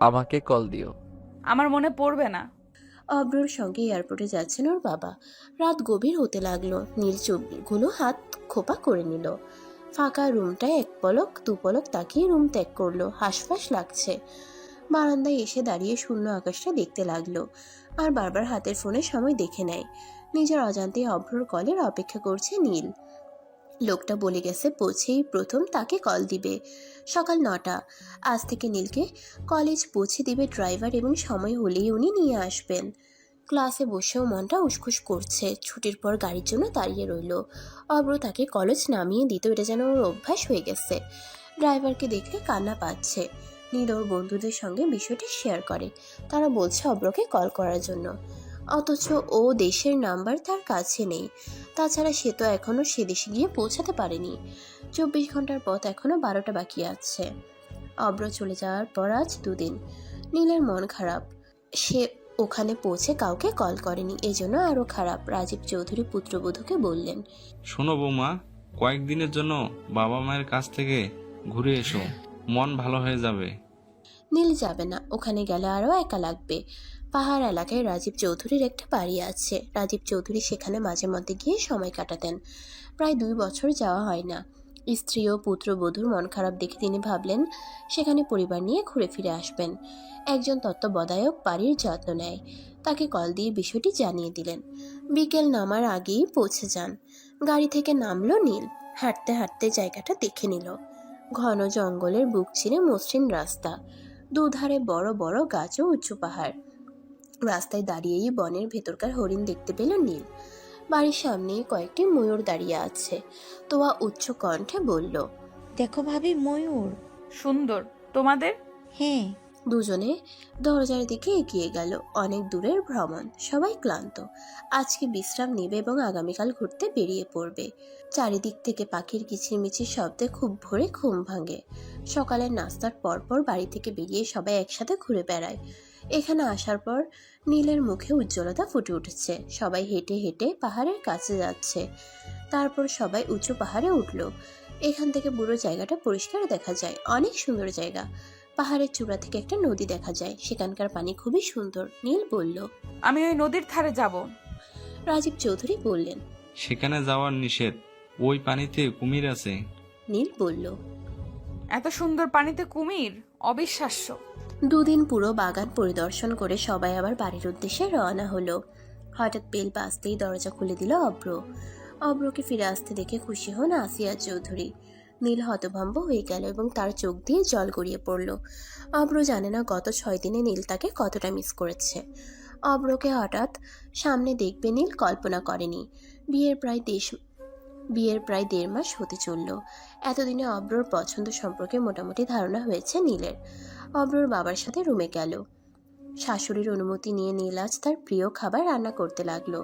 আমাকে কল দিও। আমার মনে পড়বে না। অব্রর সঙ্গে এয়ারপোর্টে যাচ্ছেন ওর বাবা। রাত গভীর হতে লাগলো। নীল চোখগুলো হাত খোপা করে নিল। ফাঁকা রুমটায় এক পলক দু পলক তাকিয়ে রুম ত্যাগ করলো। হাঁসফাঁস লাগছে। বারান্দায় এসে দাঁড়িয়ে শূন্য আকাশটা দেখতে লাগলো, আর বারবার হাতের ফোনে সময় দেখে নেয়। নিজের অজান্তে অভ্রর কলের অপেক্ষা করছে নীল। লোকটা বলে গেছে পৌঁছেই প্রথম তাকে কল দিবে। সকাল 9টা। আজ থেকে নীলকে কলেজ পৌঁছে দিবে ড্রাইভার, এবং সময় হলেই উনি নিয়ে আসবেন। ক্লাসে বসেও মনটা উসখুস করছে। ছুটির পর গাড়ির জন্য দাঁড়িয়ে রইল। অব্র তাকে কলেজ নামিয়ে দিত, এটা যেন ওর অভ্যাস হয়ে গেছে। ড্রাইভারকে দেখলে কান্না পাচ্ছে। নীল ওর বন্ধুদের সঙ্গে বিষয়টি শেয়ার করে। তারা বলছে অব্রকে কল করার জন্য, অথচ ও দেশের নাম্বার তার কাছে নেই। তাছাড়া সে তো এখনও সে দেশে গিয়ে পৌঁছাতে পারেনি। 24 ঘন্টার পথ এখনও 12টা বাকি আছে। অব্র চলে যাওয়ার পর আজ 2 দিন। নীলের মন খারাপ। সে ওখানে পৌঁছে কাউকে কল করেনি, এজন্য আরও খারাপ। রাজীব চৌধুরী পুত্রবধূকে বললেন, শোনো বৌমা, কয়েকদিনের জন্য বাবা মায়ের কাছ থেকে ঘুরে এসো, মন ভালো হয়ে যাবে। নীল যাবে না, ওখানে গেলে আরও একা লাগবে। পাহাড় এলাকায় রাজীব চৌধুরীর একটা বাড়ি আছে। রাজীব চৌধুরী সেখানে মাঝে মধ্যে গিয়ে সময় কাটাতেন। প্রায় 2 বছর যাওয়া হয় না। স্ত্রী ও পুত্রবধূর মন খারাপ দেখে তিনি ভাবলেন সেখানে পরিবার নিয়ে ঘুরে ফিরে আসবেন। একজন তত্ত্বাবধায়ক বাড়ির যত্ন নেয়। তাকে কল দিয়ে বিষয়টি জানিয়ে দিলেন। বিকেল নামার আগেই পৌঁছে যান। গাড়ি থেকে নামলো নীল। হাঁটতে হাঁটতে জায়গাটা দেখে নিল। ঘন জঙ্গলের বুক চিরে মসৃণ রাস্তা, দুধারে বড় বড় গাছ ও উঁচু পাহাড়। রাস্তায় দাঁড়িয়েই বনের ভেতরকার হরিণ দেখতে পেল নীল। বাড়ির সামনেই কয়েকটি ময়ূর দাঁড়িয়ে আছে। তোয়া উচ্চ কণ্ঠে বলল, দেখো ভাবি, ময়ূর। সুন্দর। তোমাদের? হ্যাঁ। দুজনে দরজার দিকে এগিয়ে গেল। অনেক দূরের ভ্রমণ, সবাই ক্লান্ত। আজকে বিশ্রাম নেবে এবং আগামীকাল ঘুরতে বেরিয়ে পড়বে। চারিদিক থেকে পাখির কিচিরমিচির শব্দে খুব ভোরে ঘুম ভাঙে। সকালের নাস্তার পরপর বাড়ি থেকে বেরিয়ে সবাই একসাথে ঘুরে বেড়ায়। এখানে আসার পর নীলের মুখে উজ্জ্বলতা ফুটে উঠেছে। সবাই হেঁটে হেঁটে পাহাড়ের কাছে যাচ্ছে। তারপর সবাই উঁচু পাহাড়ে উঠল। এখান থেকে পুরো জায়গাটা পরিষ্কার দেখা যায়। অনেক সুন্দর জায়গা। পাহাড়ের চূড়া থেকে একটা নদী দেখা যায়। সেখানকার পানি খুবই সুন্দর। নীল বলল, আমি ওই নদীর ধারে যাব। রাজীব চৌধুরী বললেন, সেখানে যাওয়ার নিষেধ, ওই পানিতে কুমির আছে। নীল বলল, এত সুন্দর পানিতে কুমির? অবিশ্বাস্য। 2 দিন পুরো বাগান পরিদর্শন করে সবাই আবার বাড়ির উদ্দেশ্যে রওনা হলো। হঠাৎ বেল বাজতেই দরজা খুলে দিল অব্র। অব্রকে ফিরে আসতে দেখে খুশি হন আসিয়া চৌধুরী। নীল হতভম্ব হয়ে গেল এবং তার চোখ দিয়ে জল গড়িয়ে পড়ল। অব্র জানে না গত 6 দিনে নীল তাকে কতটা মিস করেছে। অব্রকে হঠাৎ সামনে দেখবে নীল কল্পনা করেনি। বিয়ের প্রায় 1.5 মাস হতে চলল। এতদিনে অব্রর পছন্দ সম্পর্কে মোটামুটি ধারণা হয়েছে নীলের। অব্রর বাবার সাথে রুমে গেল। শাশুড়ির অনুমতি নিয়ে নীল আজ তার প্রিয় খাবার রান্না করতে লাগলো।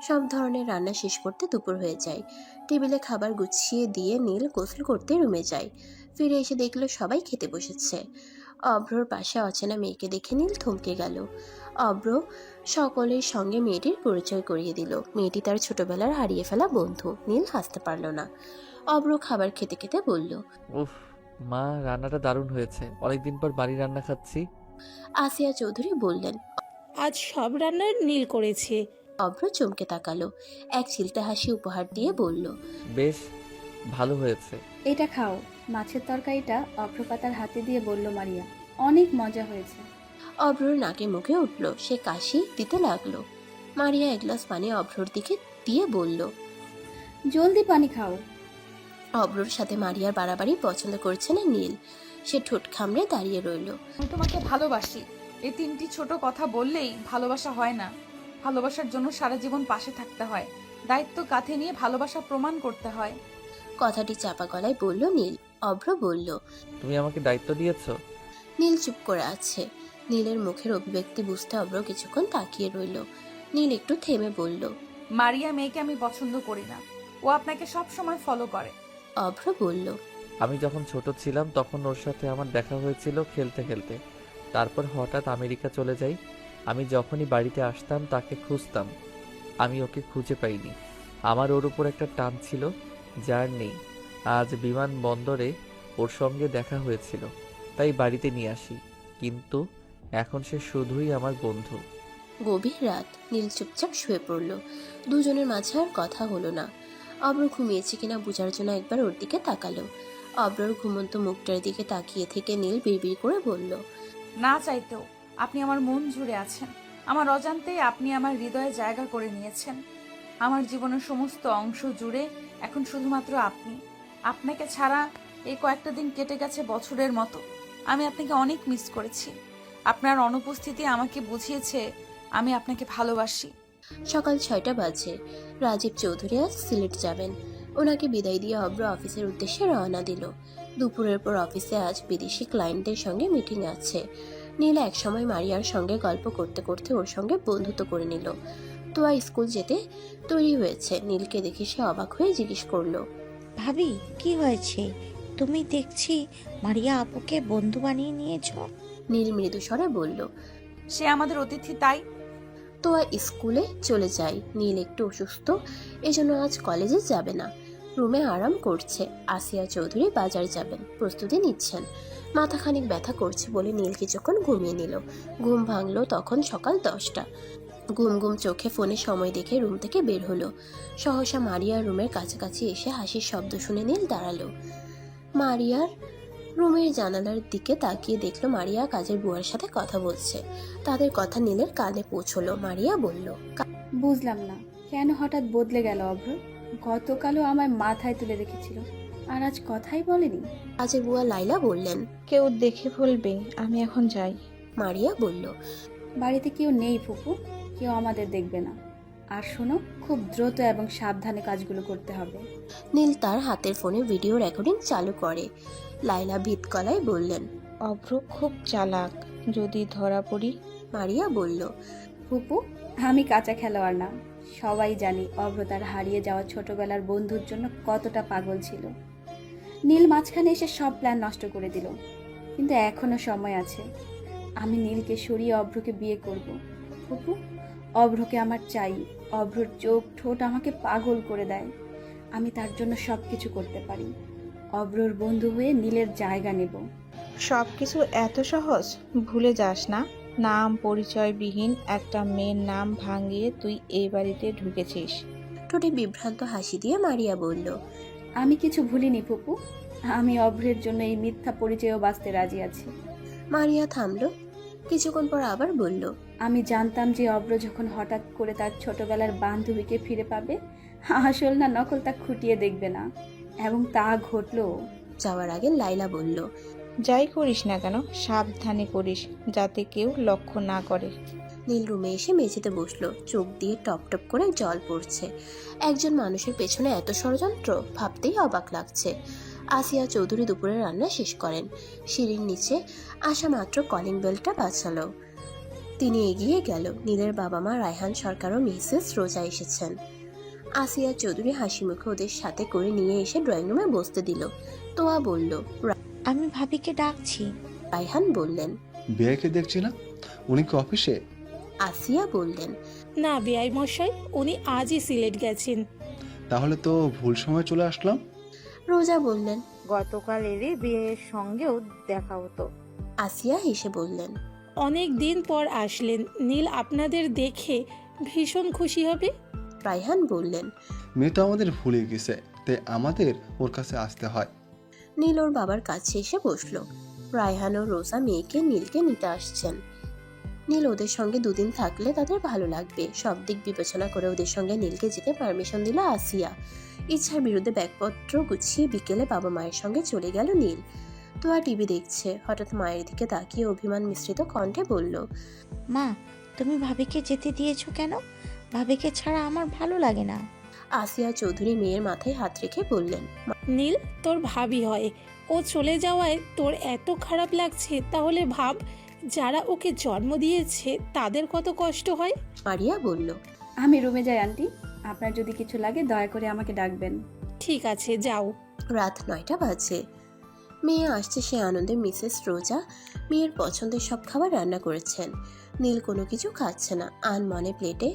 সব ধরনের রান্না শেষ করতে দুপুর হয়ে যায়। টেবিলে খাবার গুছিয়ে দিয়ে নীল গোসল করতে রুমে যায়। ফিরে এসে দেখলো সবাই খেতে বসেছে। অব্রর পাশে অচেনা মেয়েকে দেখে নীল থমকে গেল। অব্র সকলের সঙ্গে মেয়েটির পরিচয় করিয়ে দিল। মেয়েটি তার ছোটবেলার হারিয়ে ফেলা বন্ধু। নীল হাসতে পারল না। অব্র খাবার খেতে খেতে বলল, উফ মা, রান্নাটা দারুণ হয়েছে। অনেকদিন পর বাড়ির রান্না খাচ্ছি। আসিয়া চৌধুরী বললেন, আজ সব রান্নার নীল করেছে। অব্র চমকে তাকালো। এক চিলতে হাসি উপহার দিয়ে বলল, বেশ ভালো হয়েছে। এটা খাও। মাছের তরকারিটা অভ্রপাতার হাতে দিয়ে বলল মারিয়া, অনেক মজা হয়েছে। অব্রর নাকে মুখে উঠল। সে কাশি দিতে লাগলো। মারিয়া এক গ্লাস পানি অব্রর দিকে দিয়ে বলল, জলদি পানি খাও। অব্রর সাথে মারিয়ার বাড়াবাড়ি পছন্দ করছে না নীল। সে ঠোঁট খামড়ে দাঁড়িয়ে রইল। আমি তোমাকে ভালোবাসি, এই 3টি ছোট কথা বললেই ভালোবাসা হয় না। ভালোবাসার জন্য সারা জীবন পাশে থাকতে হয়, দায়িত্ব কাঁধে নিয়ে ভালোবাসা প্রমাণ করতে হয়। কথাটি চাপা গলায় বলল নীল। অব্র বলল, তুমি আমাকে দায়িত্ব দিয়েছো? নীল চুপ করে আছে। নীলের মুখের অভিব্যক্তি বুঝতে অব্র কিছুক্ষণ তাকিয়ে রইল। নীল একটু থেমে বলল, মারিয়া মেয়েকে আমি পছন্দ করি না। ও আপনাকে সব সময় ফলো করে। অভ্র বলল, আমি যখন ছোট ছিলাম তখন ওর সাথে আমার দেখা হয়েছিল খেলতে খেলতে। তারপর হঠাৎ আমেরিকা চলে যাই। আমি যখনই বাড়িতে আসতাম তাকে খুঁজতাম। আমি ওকে খুঁজে পাইনি। আমার ওর উপর একটা টান ছিল যার নেই। আজ বিমানবন্দরে ওর সঙ্গে দেখা হয়েছিল, তাই বাড়িতে নিয়ে আসি। কিন্তু এখন সে শুধুই আমার বন্ধু। গভীর রাত। নীল চুপচাপ শুয়ে পড়ল। দুজনের মাঝে আর কথা হলো না। অব্র ঘুমিয়েছে কিনা বোঝার জন্য একবার ওর দিকে তাকালো। অব্রর ঘুমন্ত মুখটার দিকে তাকিয়ে থেকে নীল বিড়বিড় করে বলল, না চাইতেও আপনি আমার মন জুড়ে আছেন। আমার অজান্তেই আপনি আমার হৃদয়ে জায়গা করে নিয়েছেন। আমার জীবনের সমস্ত অংশ জুড়ে এখন শুধুমাত্র আপনি। আপনাকে ছাড়া এই কয়েকটা দিন কেটে গেছে বছরের মতো। আমি আপনাকে অনেক মিস করেছি। আপনার অনুপস্থিতি আমাকে বুঝিয়েছে আমি আপনাকে ভালোবাসি। সকাল 6টা বাজে। রাজীব চৌধুরী আজ সিলেট যাবেন। ওনাকে বিদায় দিয়ে অব্র অফিসের উদ্দেশ্যে রওনা দিল। দুপুরের পর অফিসে আজ বিদেশি ক্লায়েন্টদের সঙ্গে মিটিং আছে। নীলা একসময় মারিয়ার সঙ্গে গল্প করতে করতে ওর সঙ্গে বন্ধুত্ব করে নিল। তোয়া স্কুল যেতে তৈরি হয়েছে। নীলকে দেখে সে অবাক হয়ে জিজ্ঞেস করলো, ভাবি কি হয়েছে? তুমি দেখছি মারিয়া আপুকে বন্ধু বানিয়ে নিয়েছ। নীল মৃদু স্বরে বলল, সে আমাদের অতিথি তাই। তোয়া স্কুলে চলে যায়। নীল একটু অসুস্থ, এজন্য আজ কলেজে যাবে না। রুমে আরাম করছে। আসিয়া চৌধুরী বাজার যাবেন, প্রস্তুতি নিচ্ছেন। মাথা খানিক ব্যথা করছে বলে নীল কিছুক্ষণ ঘুমিয়ে নিল। ঘুম ভাঙলো তখন সকাল 10টা। ঘুম ঘুম চোখে ফোনে সময় দেখে রুম থেকে বের হলো। সহসা মারিয়ার রুমের কাছাকাছি এসে হাসির শব্দ শুনে নীল দাঁড়ালো। মারিয়ার রুমের জানালার দিকে তাকিয়ে দেখলো মারিয়া কাজের বুয়ার সাথে কথা বলছে। তাদের কথা নীলের কানে পৌঁছলো। মারিয়া বলল, বুঝলাম না কেন হঠাৎ বদলে গেল অভ্র। গতকালও আমায় মাথায় তুলে রেখেছিল, আর আজ কথাই বলেনি। কাজের বুয়া লাইলা বললেন, কেউ দেখে ফেলবে, আমি এখন যাই। মারিয়া বলল, বাড়িতে কেউ নেই ফুপু, কেউ আমাদের দেখবে না। আর শোনো, খুব দ্রুত এবং সাবধানে কাজগুলো করতে হবে। নীল তার হাতের ফোনে ভিডিও রেকর্ডিং চালু করে। লাইলা ভীত গলায় বললেন, অভ্র খুব চালাক, যদি ধরা পড়ি। মারিয়া বলল, ফুপু আমি কাঁচা খেলোয়াড় না। সবাই জানি অভ্র তার হারিয়ে যাওয়া ছোটবেলার বন্ধুর জন্য কতটা পাগল ছিল। নীল মাঝখানে এসে সব প্ল্যান নষ্ট করে দিল, কিন্তু এখনো সময় আছে। আমি নীলকে সরিয়ে অভ্রকে বিয়ে করব। ফুপু অভ্রকে আমার চাই। অভ্রর চোখ ঠোঁট আমাকে পাগল করে দেয়। আমি তার জন্য সব কিছু করতে পারি। অভ্রর বন্ধু হয়ে নীলের জায়গা নেব। সব কিছু এত সহজ? ভুলে যাস না, নাম পরিচয়বিহীন একটা মেয়ের নাম ভাঙিয়ে তুই এই বাড়িতে ঢুকেছিস। ঠোঁটে বিভ্রান্ত হাসি দিয়ে মারিয়া বলল, আমি কিছু ভুলিনি ফুপু। আমি অভ্রের জন্য এই মিথ্যা পরিচয়ও বাঁচতে রাজি আছি। মারিয়া থামলো। কিছুক্ষণ পর আবার বলল, আমি জানতাম যে অভ্র যখন হঠাৎ করে তার ছোটবেলার বান্ধবীকে ফিরে পাবে, আসল না নকল তা খুঁটিয়ে দেখবে না, এবং তা ঘটলো। যাওয়ার আগে লাইলা বলল, যাই করিস না কেন সাবধানে করিস, যাতে কেউ লক্ষ্য না করে। নীল রুমে এসে মেঝেতে বসলো, চোখ দিয়ে টপ টপ করে জল পড়ছে। একজন মানুষের পেছনে এত ষড়যন্ত্র, ভাবতেই অবাক লাগছে। আসিয়া চৌধুরী দুপুরে রান্না শেষ করেন। সিঁড়ির নিচে আসা মাত্র কলিং বেলটা বাজালো। তিনি এগিয়ে গেল। নীলের বাবা মা রায়হান সরকার ও মিসেস রোজা এসেছেন। আসিয়া চৌধুরী হাসি মুখে ওদের সাথে করে নিয়ে এসে ড্রয়িং রুমে বসতে দিল। তোয়া বলল। আমি ভাবিকে ডাকছি। রায়হান বললেন। বিয়াকে দেখছি না, উনি কি অফিসে? আসিয়া বললেন। না বেআই মশাই, উনি আজই সিলেট গেছেন। তাহলে তো ভুল সময় চলে আসলাম। রোজা বললেন। গতকাল এলে বিয়ের সঙ্গেও দেখা হতো। আসিয়া হেসে বললেন। অনেক দিন পর আসলেন, নীল আপনাদের দেখে ভীষণ খুশি হবে। রায়হান বললেন। মেয়ে তো আমাদের ভুলে গেছে, তাই আমাদের ওর কাছে আসতে হয়। নীল ওর বাবার কাছে এসে বসলো। রায়হান ও রোজা মেয়েকে নীলকে নিতে আসছেন। নীল ওদের সঙ্গে দুদিন থাকলে তাদের ভালো লাগবে। সব দিক বিবেচনা করে ওদের সঙ্গে নীলকে যেতে পারমিশন দিল আসিয়া। ইচ্ছার বিরুদ্ধে ব্যাগপত্র গুছিয়ে বিকেলে বাবা মায়ের সঙ্গে চলে গেল নীল। তোয়া টিভি দেখছে। হঠাৎ মায়ের দিকে তাকিয়ে অভিমান মিশ্রিত কণ্ঠে বলল। মা, তুমি ভাবিকে যেতে দিয়েছো কেন? ভাবিকে ছাড়া আমার ভালো লাগে না। আসিয়া চৌধুরী মেয়ের মাথায় হাত রেখে বললেন। নীল তোর ভাবি হয়, ও চলে যাওয়ায় তোর এত খারাপ লাগছে, তাহলে ভাব যারা ওকে জন্ম দিয়েছে তাদের কত কষ্ট হয়। মারিয়া বলল। আমি রুমে যাই আন্টি, আপনার যদি কিছু লাগে দয়া করে আমাকে ডাকবেন। ঠিক আছে, যাও। রাত 9টা বাজে। মেয়ে আসছে সে আনন্দে মিসেস রোজা মেয়ের পছন্দের সব খাবার রান্না করেছেন। নীল কোনো কিছু খাচ্ছে না, আনমনে প্লেটে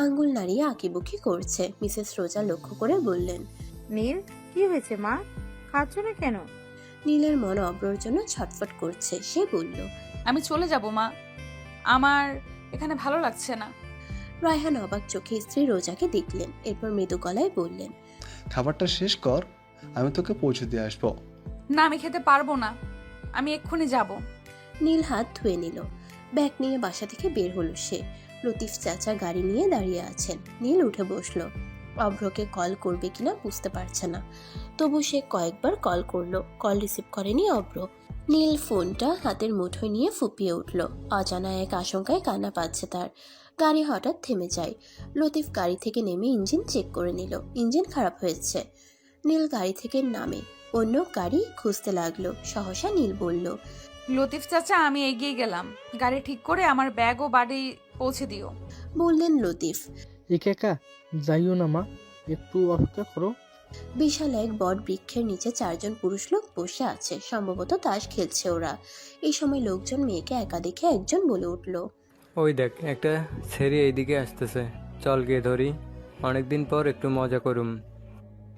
আঙ্গুল নাড়িয়ে আঁকিবুকি করছে। মিসেস রোজা লক্ষ্য করে বললেন। নীল, কি হয়েছে মা? খাচ্ছ না কেন? নীলের মন অব্রর জন্য ছটফট করছে। সে বলল। আমি চলে যাব মা, আমার এখানে ভালো লাগছে না। রায়হান অবাক চোখে স্ত্রী রোজাকে দেখলেন, এরপর মৃদু গলায় বললেন। খাবারটা শেষ কর, আমি তোকে পৌঁছে দিয়ে আসবো। না, আমি খেতে পারবো না, আমি এক্ষুনি যাব। নীল হাত ধুয়ে নিল। ব্যাগ নিয়ে বাসা থেকে বের হলো সে। লতিফ চাচা গাড়ি নিয়ে দাঁড়িয়ে আছেন। নীল উঠে বসলো। অভ্রকে কল করবে কিনা বুঝতে পারছে না, তবু সে কয়েকবার কল করলো। কল রিসিভ করেনি অভ্র। নীল ফোনটা হাতের মুঠোয় নিয়ে ফুপিয়ে উঠল। অজানা এক আশঙ্কায় কান্না পাচ্ছে তার। গাড়ি হঠাৎ থেমে যায়। লতিফ গাড়ি থেকে নেমে ইঞ্জিন চেক করে নিল। ইঞ্জিন খারাপ হয়েছে। নীল গাড়ি থেকে নামে অন্য গাড়ি খুঁজতে লাগলো। সহসা নীল বলল। লতিফ চাচা, আমি এগিয়ে গেলাম, গাড়ি ঠিক করে আমার ব্যাগ ও বাড়ি পৌঁছে দিও। বললেন লতিফ। একা একা যাইও না মা, একটু অপেক্ষা করো। বিশাল এক বট বৃক্ষের নিচে 4জন পুরুষ লোক বসে আছে। সম্ভবত তাস খেলছে ওরা। এই সময় লোকজন মেয়েকে একা দেখে একজন বলে উঠল। ওই দেখ, একটা ছেড়ে এইদিকে আসতেছে, চল গিয়ে ধরি, অনেকদিন পর একটু মজা করুম।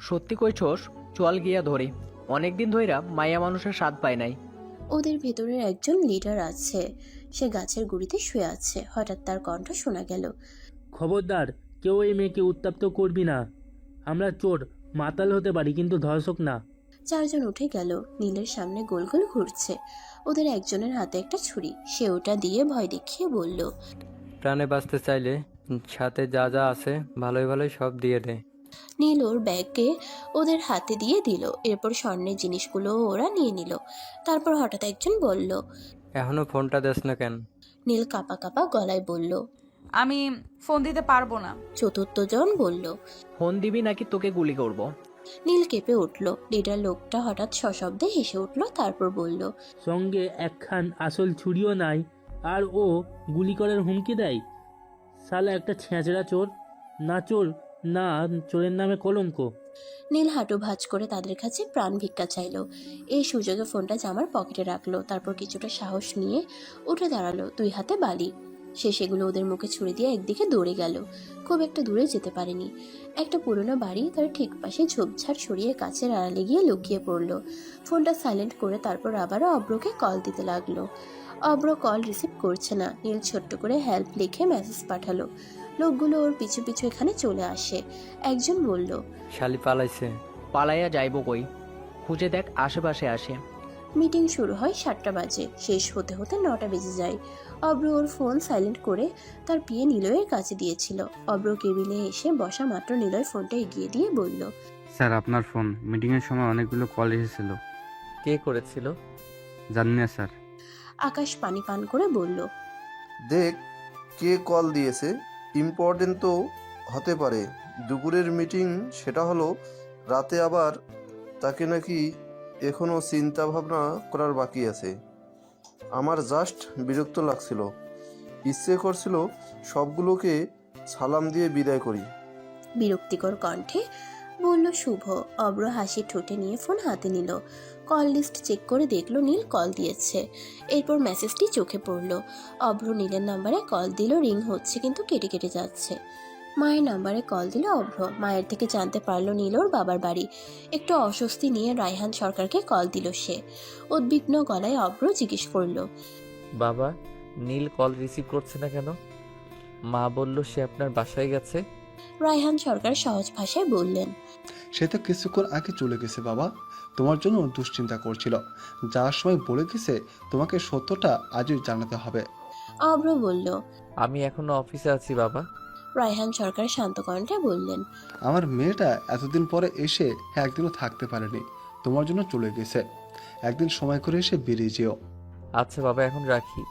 সত্যি কইছস, চল গিয়া ধরি, অনেকদিন ধইরা মাইয়া মানুষের স্বাদ পায় নাই। ওদের ভেতরের একজন লিডার আছে। সে গাছের গুড়িতে শুয়ে আছে। হঠাৎ তার কণ্ঠ শোনা গেল। খবরদার, কেউ এই মেয়েকে উত্তপ্ত করবি না। আমরা চোর মাতাল হতে পারি, কিন্তু ধর্ষক না। 4জন উঠে গেল। নীলের সামনে গোল গোল ঘুরছে। ওদের একজনের হাতে একটা ছুরি। সে ওটা দিয়ে ভয় দেখিয়ে বলল। প্রাণে বাঁচতে চাইলে সাথে যা যা আছে ভালোই ভালোই সব দিয়ে দে। নীল ওর ব্যাগকে ওদের হাতে দিয়ে দিল। এরপর স্বর্ণের জিনিসগুলো ওরা নিয়ে নিল। তারপর হঠাৎ একজন বলল। এখনো ফোনটা দেস না কেন? নীল কাঁপা কাঁপা গলায় বলল। আমি ফোন দিতে পারবো না। চতুর্থ জন বলল। ফোন দিবি নাকি তোকে গুলি করব? নীল কেঁপে উঠল। লিডার লোকটা হঠাৎ সশব্দে হেসে উঠল। তারপর বলল। সঙ্গে একখান আসল ছুরিও নাই, আর ও গুলি করার হুমকি দেয়। শালা একটা ছেঁচড়া চোর। না চোর, না চোরের নামে কলঙ্ক। নীল হাঁটু ভাঁজ করে তাদের কাছে প্রাণ ভিক্ষা চাইল। এই সুযোগে ফোনটা জামার পকেটে রাখলো। তারপর কিছুটা সাহস নিয়ে উঠে দাঁড়ালো। 2 হাতে বালি। সে সেগুলো ওদের মুখে ছুড়ে দিয়ে একদিকে দৌড়ে গেল। খুব একটা দূরে যেতে পারেনি। একটা পুরনো বাড়ি তার ঠিক পাশে ঝোপঝাড় সরিয়ে গাছের আড়ালে গিয়ে লুকিয়ে পড়ল। ফোনটা সাইলেন্ট করে তারপর আবারও অব্রকে কল দিতে লাগলো। অব্র কল রিসিভ করছে না। নীল ছোট্ট করে হেল্প লিখে মেসেজ পাঠালো। লোকগুলো ওর পিছু পিছু এখানে চলে আসে। একজন বলল। শালি পালাইছে। পালাইয়া যাইব কই, খুঁজে দেখ আশেপাশে আসে। মিটিং শুরু হয় 7টা বাজে। শেষ হতে হতে 9টা বেজে যায়। অব্র ওর ফোন সাইলেন্ট করে তার পিয়ে নিলয়ের কাছে দিয়েছিল। অব্র কেবিনে এসে বসা মাত্র নিলয় ফোনটা এগিয়ে দিয়ে বলল। স্যার, আপনার ফোন। মিটিংয়ের সময় অনেকগুলো কল এসেছিল। কে করেছিল? জানি না স্যার। আকাশ পানি পান করে বলল। দেখ, কে কল দিয়েছে? ইম্পর্টেন্ট তো হতে পারে। দুপুরের মিটিং, সেটা হলো রাতে, আবার তাকে নাকি এখনও চিন্তা ভাবনা করার বাকি আছে। আমার জাস্ট বিরক্ত লাগছিল, ইচ্ছে করছিল সবগুলোকে সালাম দিয়ে বিদায় করি। বিরক্তিকর কণ্ঠে বলল শুভ। অব্র হাসি ঠোঁটে নিয়ে ফোন হাতে নিল। কল লিস্ট চেক করে দেখলো নীল কল দিয়েছে। এরপর মেসেজটি চোখে পড়ল। অব্র নীলের নাম্বারে কল দিল, রিং হচ্ছে কিন্তু কেটে কেটে যাচ্ছে। মায়ের নাম্বারে কল দিল অব্র। মায়ের থেকে জানতে পারলো নীল ওর বাবার বাড়ি। একটু অস্বস্তি নিয়ে রায়হান সরকারকে কল দিল সে। উদ্বিগ্ন গলায় অব্র জিজ্ঞেস করলো, বাবা, নীল কল রিসিভ করছে না কেন? মা বলল সে আপনার বাসায় গেছে। রায়হান সরকার সহজ ভাষায় বললেন, সে তো কিছুক্ষণ আগে চলে গেছে বাবা, তোমার জন্য দুশ্চিন্তা করছিল। যাওয়ার সময় বলে গেছে তোমাকে সত্যটা আজই জানাতে হবে। অব্র বলল, আমি এখনো অফিসে আছি বাবা। রায়হান সরকার শান্ত কণ্ঠে বললেন, আমার মেয়েটা এতদিন পরে এসে একদিনও থাকতে পারেনি, তোমার জন্য চলে গেছে। একদিন সময় করে এসে বেরিয়ে যেও। আচ্ছা বাবা, এখন রাখি।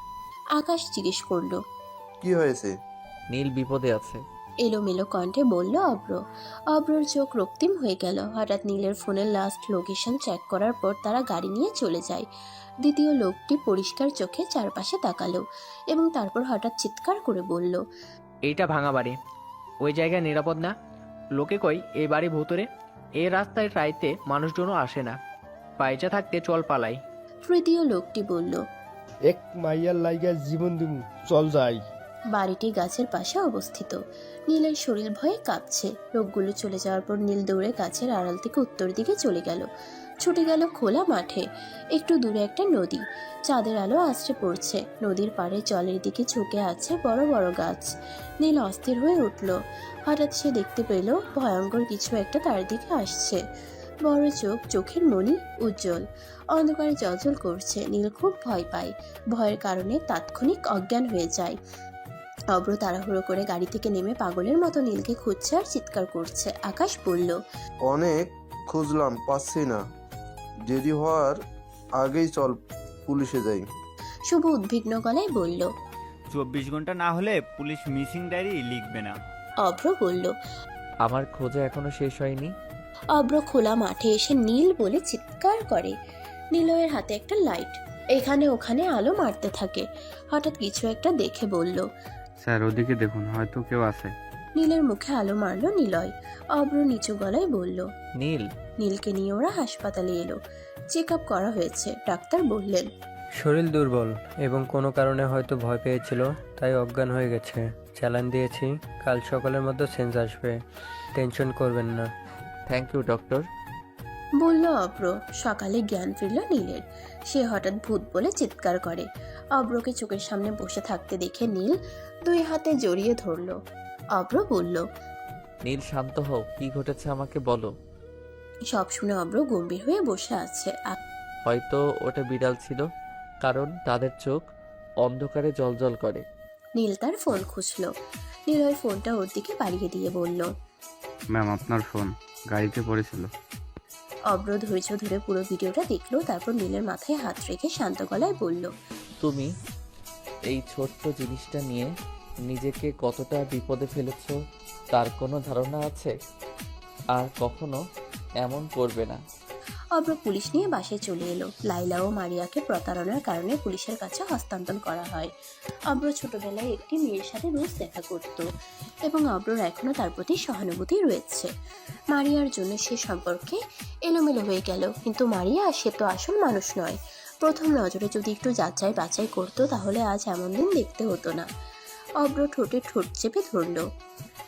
আকাশ জিজ্ঞেস করলো, কি হয়েছে? নীল বিপদে আছে। এলোমেলো কণ্ঠে বলল অব্র। অব্রর চোখ রক্তিম হয়ে গেল। হঠাৎ নীলের ফোনের লাস্ট লোকেশন চেক করার পর তারা গাড়ি নিয়ে চলে যায়। দ্বিতীয় লোকটি পরিষ্কার চোখে চারপাশে তাকালো এবং তারপর হঠাৎ চিৎকার করে বলল, এইটা ভাঙা বাড়ি, ওই জায়গায় নিরাপদ না। লোকে কই এই বাড়ি ভুতুরে, এই রাস্তায় রাইতে মানুষজনও আসে না। পাইচা থাকতে চল পালাই। তৃতীয় লোকটি বলল, এক মাইয়ার লাইগা জীবন দিমু, চল যাই। বাড়িটি গাছের পাশে অবস্থিত। নীলের শরীর ভয়ে কাঁপছে। লোকগুলো চলে যাওয়ার পর নীল দৌড়ে গাছের আড়াল থেকে উত্তর দিকে চলে গেল। ছুটে গেল খোলা মাঠে। একটু দূরে একটা নদী, চাঁদের আলো আছড়ে পড়ছে। নদীর পাড়ে জলের দিকে ঝুঁকে আছে বড় বড় গাছ। নীল অস্থির হয়ে উঠল। হঠাৎ সে দেখতে পেল ভয়ঙ্কর কিছু একটা তার দিকে আসছে। বড় চোখ, চোখের মণি উজ্জ্বল, অন্ধকারে জ্বলজ্বল করছে। নীল খুব ভয় পায়। ভয়ের কারণে তাৎক্ষণিক অজ্ঞান হয়ে যায়। অব্র তাড়াহুড়ো করে গাড়ি থেকে নেমে পাগলের মতো নীলকে খুঁজছে আর চিৎকার করছে। আকাশ বলল, অনেক খুঁজলাম, পাচ্ছি না। দেরি হওয়ার আগেই চল পুলিশে যাই। শুভ উদ্বিগ্ন গলায় বলল, 24 ঘন্টা না হলে পুলিশ মিসিং ডায়েরি লিখবে না। অব্র বলল, আমার খোঁজা এখনো শেষ হয়নি। অব্র খোলা মাঠে এসে নীল বলে চিৎকার করে। নীলয়ের হাতে একটা লাইট, এখানে ওখানে আলো মারতে থাকে। হঠাৎ কিছু একটা দেখে বলল, স্যার ওদিকে দেখুন, হয়তো কেউ আছে। নীলের মুখে আলো মারলো নিলয়। অব্র নিচু গলায় বলল, নীল। নীলকে নিয়ে ওরা হাসপাতালে এলো। চেক আপ করা হয়েছে। ডাক্তার বললেন, শরীর দুর্বল এবং কোনো কারণে হয়তো ভয় পেয়েছিল, তাই অজ্ঞান হয়ে গেছে। চ্যালেঞ্জ দিয়েছি, কাল সকালের মধ্যে সেন্স আসবে, টেনশন করবেন না। থ্যাংক ইউ ডক্টর, বলল অব্র। সকালে জ্ঞান ফিরল নীলের। সে হঠাৎ ভূত বলে চিৎকার করে। অব্রকে চোখের সামনে বসে থাকতে দেখে নীল দুই হাতে জড়িয়ে ধরল। অব্র বলল, নীল শান্ত হও, কি ঘটেছে আমাকে বলো। সব শুনে অব্র গম্ভীর হয়ে বসে আছে। হয়তো ওটা বিড়াল ছিল, কারণ তাদের চোখ অন্ধকারে জ্বলজ্বল করে। নীল তার ফোন খুঁজল। নীলয় ফোনটা ওর দিকে বাড়িয়ে দিয়ে বলল, ম্যাম আপনার ফোন গাড়িতে পড়েছিল। অব্র ধৈর্য ধরে পুরো ভিডিওটা দেখলো। তারপর নীলের মাথায় হাত রেখে শান্ত গলায় বলল, তুমি এই ছোট্ট জিনিসটা নিয়ে নিজেকে কতটা বিপদে ফেলেছ তার কোনো ধারণা আছে? আর কখনো এমন করবে না। অব্র পুলিশ নিয়ে বাসায় চলে এলো। লাইলা ও মারিয়াকে প্রতারণার কারণে পুলিশের কাছে হস্তান্তর করা হয়। অব্র ছোটবেলায় একটি মেয়ের সাথে রোজ দেখা করত এবং অব্রর এখনও তার প্রতি সহানুভূতি রয়েছে। মারিয়ার জন্য সে সম্পর্কে এলোমেলো হয়ে গেল, কিন্তু মারিয়া সে তো আসল মানুষ নয়। প্রথম নজরে যদি একটু যাচাই বাছাই করতো তাহলে আজ এমন দিন দেখতে হতো না। অব্র ঠোঁটে ঠোঁট চেপে ধরল।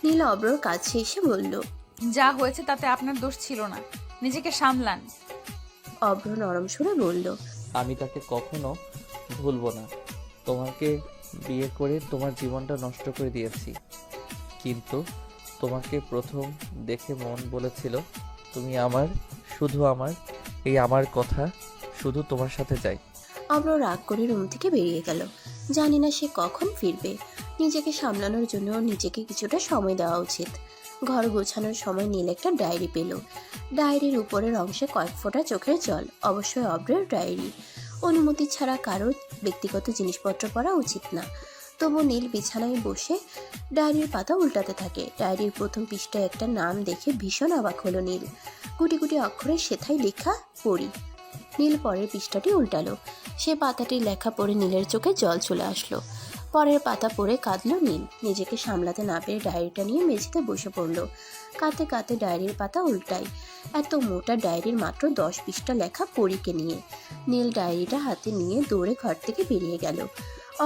নীল অব্রর কাছে এসে বলল, যা হয়েছে তাতে আপনার দোষ ছিল না, নিজেকে সামলান। অব্র নরম সুরে বলল, আমি তাকে কখনো ভুলবো না। তোমাকে বিয়ে করে তোমার জীবনটা নষ্ট করে দিয়েছি, কিন্তু তোমাকে প্রথম দেখে মন বলেছিল তুমি আমার, শুধু আমার, এই আমার কথা শুধু তোমার সাথে যাই। অব্র রাগ করে রুম থেকে বেরিয়ে গেল। জানি না সে কখন ফিরবে। নিজেকে সামলানোর জন্য নিজেকে কিছুটা সময় দেওয়া উচিত। ঘর গোছানোর সময় নীল একটা ডায়েরি পেল। ডায়েরির উপরের অংশে কয়েক ফোঁটা চোখের জল। অবশ্যই অব্রের ডায়েরি। অনুমতি ছাড়া কারোর ব্যক্তিগত জিনিসপত্র পড়া উচিত না। তবু নীল বিছানায় বসে ডায়েরির পাতা উল্টাতে থাকে। ডায়েরির প্রথম পৃষ্ঠায় একটা নাম দেখে ভীষণ অবাক হলো নীল। গুটি গুটি অক্ষরে সেথায় লেখা পড়ি। নীল পরের পৃষ্ঠাটি উল্টালো। সে পাতাটির লেখা পড়ে নীলের চোখে জল চলে আসলো। পরের পাতা পড়ে কাঁদলো নীল। নিজেকে সামলাতে না পেরে ডায়েরিটা নিয়ে মেঝেতে বসে পড়লো। কাঁদতে কাঁদতে ডায়েরির পাতা উল্টায়। এত মোটা ডায়েরির মাত্র 10 পৃষ্ঠা লেখা পরীকে নিয়ে। নীল ডায়েরিটা হাতে নিয়ে দৌড়ে ঘর থেকে বেরিয়ে গেল।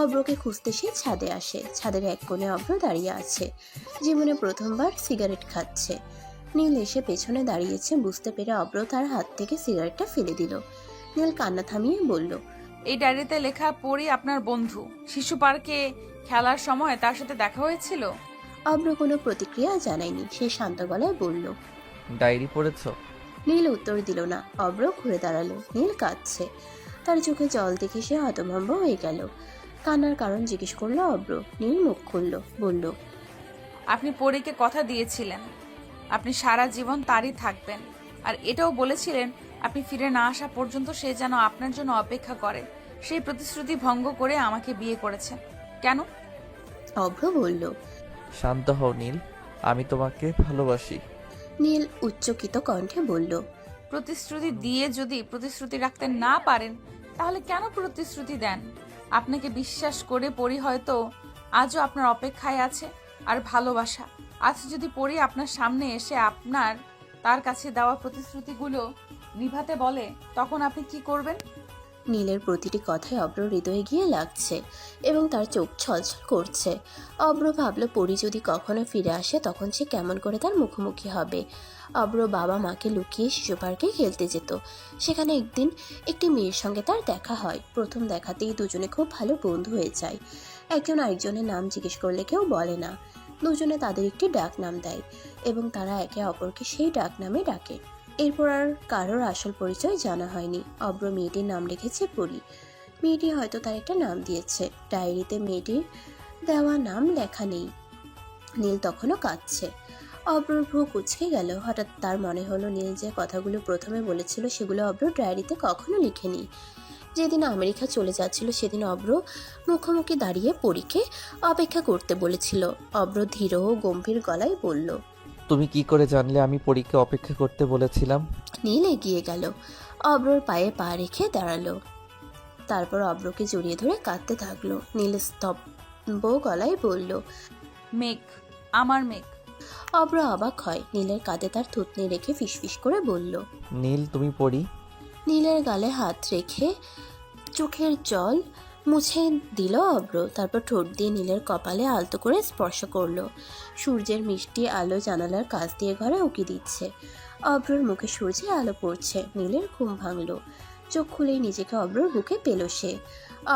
অব্রকে খুঁজতে সে ছাদে আসে। ছাদের এক কোণে অব্র দাঁড়িয়ে আছে। জীবনে প্রথমবার সিগারেট খাচ্ছে। নীল এসে পেছনে দাঁড়িয়েছে বুঝতে পেরে অব্র তার হাত থেকে সিগারেটটা ফেলে দিল। নীল কান্না থামিয়ে বলল, এই ডায়েরিতে লেখা পড়ি আপনার বন্ধু। শিশু পার্কে খেলার সময় তার সাথে দেখা হয়েছিল। অব্র কোনো প্রতিক্রিয়া জানায়নি। সে শান্ত গলায় বলল, ডায়েরি পড়েছো? নীল উত্তর দিল না। অব্র ঘুরে দাঁড়ালো। নীল কাঁদছে। তার চোখে জল দেখে সে হতভম্ব হয়ে গেল। কান্নার কারণ জিজ্ঞেস করলো অব্র। নীল মুখ খুলল, বলল, আপনি পরীকে কথা দিয়েছিলেন আপনি সারা জীবন তারই থাকবেন, আর এটাও বলেছিলেন আপনি ফিরে না আসা পর্যন্ত সে যেন আপনার জন্য অপেক্ষা করে। সেই প্রতিশ্রুতি ভঙ্গ করে আমাকে বিয়ে করেছেন কেন? অব্র বলল, শান্ত হও নীল, আমি তোমাকে ভালোবাসি। নীল উচ্চকিত কণ্ঠে বলল, প্রতিশ্রুতি দিয়ে যদি প্রতিশ্রুতি রাখতে না পারেন তাহলে কেন প্রতিশ্রুতি দেন? আপনাকে বিশ্বাস করে পরি হয়তো আজও আপনার অপেক্ষায় আছে। আর ভালোবাসা আজ যদি পরি আপনার সামনে এসে আপনার তার কাছে দেওয়া প্রতিশ্রুতিগুলো নিভাতে বলে, তখন আপনি কি করবেন? নীলের প্রতিটি কথায় অব্র হৃদয়ে গিয়ে লাগছে এবং তার চোখ ছলছল করছে। অব্র ভাবল পরি যদি কখনো ফিরে আসে তখন সে কেমন করে তার মুখোমুখি হবে। অব্র বাবা মাকে লুকিয়ে শিশু পার্কে খেলতে যেত। সেখানে একদিন একটি মেয়ের সঙ্গে তার দেখা হয়। প্রথম দেখাতেই দুজনে খুব ভালো বন্ধু হয়ে যায়। একজন আরেকজনের নাম জিজ্ঞেস করলে কেউ বলে না। দুজনে তাদের একটি ডাক নাম দেয় এবং তারা একে অপরকে সেই ডাক নামে ডাকে। এরপর আর কারোর আসল পরিচয় জানা হয়নি। অব্র মেয়েটির নাম রেখেছে পরি। মেয়েটি হয়তো তার একটা নাম দিয়েছে। ডায়েরিতে মেয়েটির দেওয়া নাম লেখা নেই। নীল তখনও কাঁদছে। অব্রর ভ্রু কুঁচকে গেল। হঠাৎ তার মনে হলো নীল যে কথাগুলো প্রথমে বলেছিল সেগুলো অব্র ডায়েরিতে কখনো লিখেনি। যেদিন আমেরিকা চলে যাচ্ছিল সেদিন অব্র মুখোমুখি দাঁড়িয়ে পরীকে অপেক্ষা করতে বলেছিল। অব্র ধীর ও গম্ভীর গলায় বলল, তুমি কি করে জানলে আমি পরীকে অপেক্ষা করতে বলেছিলাম? নীল এগিয়ে গেল। অব্রর পায়ে পা রেখে দাঁড়ালো। তারপর অব্রকে জড়িয়ে ধরে কাঁদতে থাকলো। নীল স্তব্ধ গলায় বলল, মেঘ, আমার মেঘ। অব্র অবাক হয়। নীলের কাঁধে তার থুতনি রেখে ফিসফিস করে বলল, নীল তুমি পড়ি। নীলের গালে হাত রেখে চোখের জল মুছে দিল অব্র। তারপর ঠোঁট দিয়ে নীলের কপালে আলতো করে স্পর্শ করলো। সূর্যের মিষ্টি আলো জানালার কাছ দিয়ে ঘরে উকি দিচ্ছে। অব্রর মুখে সূর্যের আলো পড়ছে। নীলের ঘুম ভাঙল। চোখ খুলেই নিজেকে অব্রর বুকে পেল সে।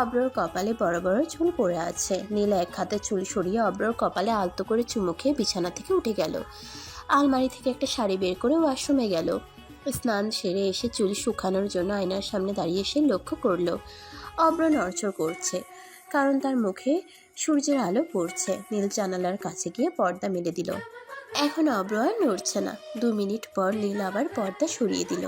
অব্রর কপালে বড় বড় চুল পড়ে আছে। নীল এক হাতে চুল সরিয়ে অব্রর কপালে আলতো করে চুমু খেয়ে বিছানা থেকে উঠে গেল। আলমারি থেকে একটা শাড়ি বের করে ওয়াশরুমে গেল। স্নান সেরে এসে চুল শুকানোর জন্য আয়নার সামনে দাঁড়িয়ে সে লক্ষ্য করলো অব্র নড়চড় করছে, কারণ তার মুখে সূর্যের আলো পড়ছে। নীল জানালার কাছে গিয়ে পর্দা মেলে দিল। এখন অব্র আর নড়ছে না। 2 মিনিট পর নীল আবার পর্দা সরিয়ে দিল।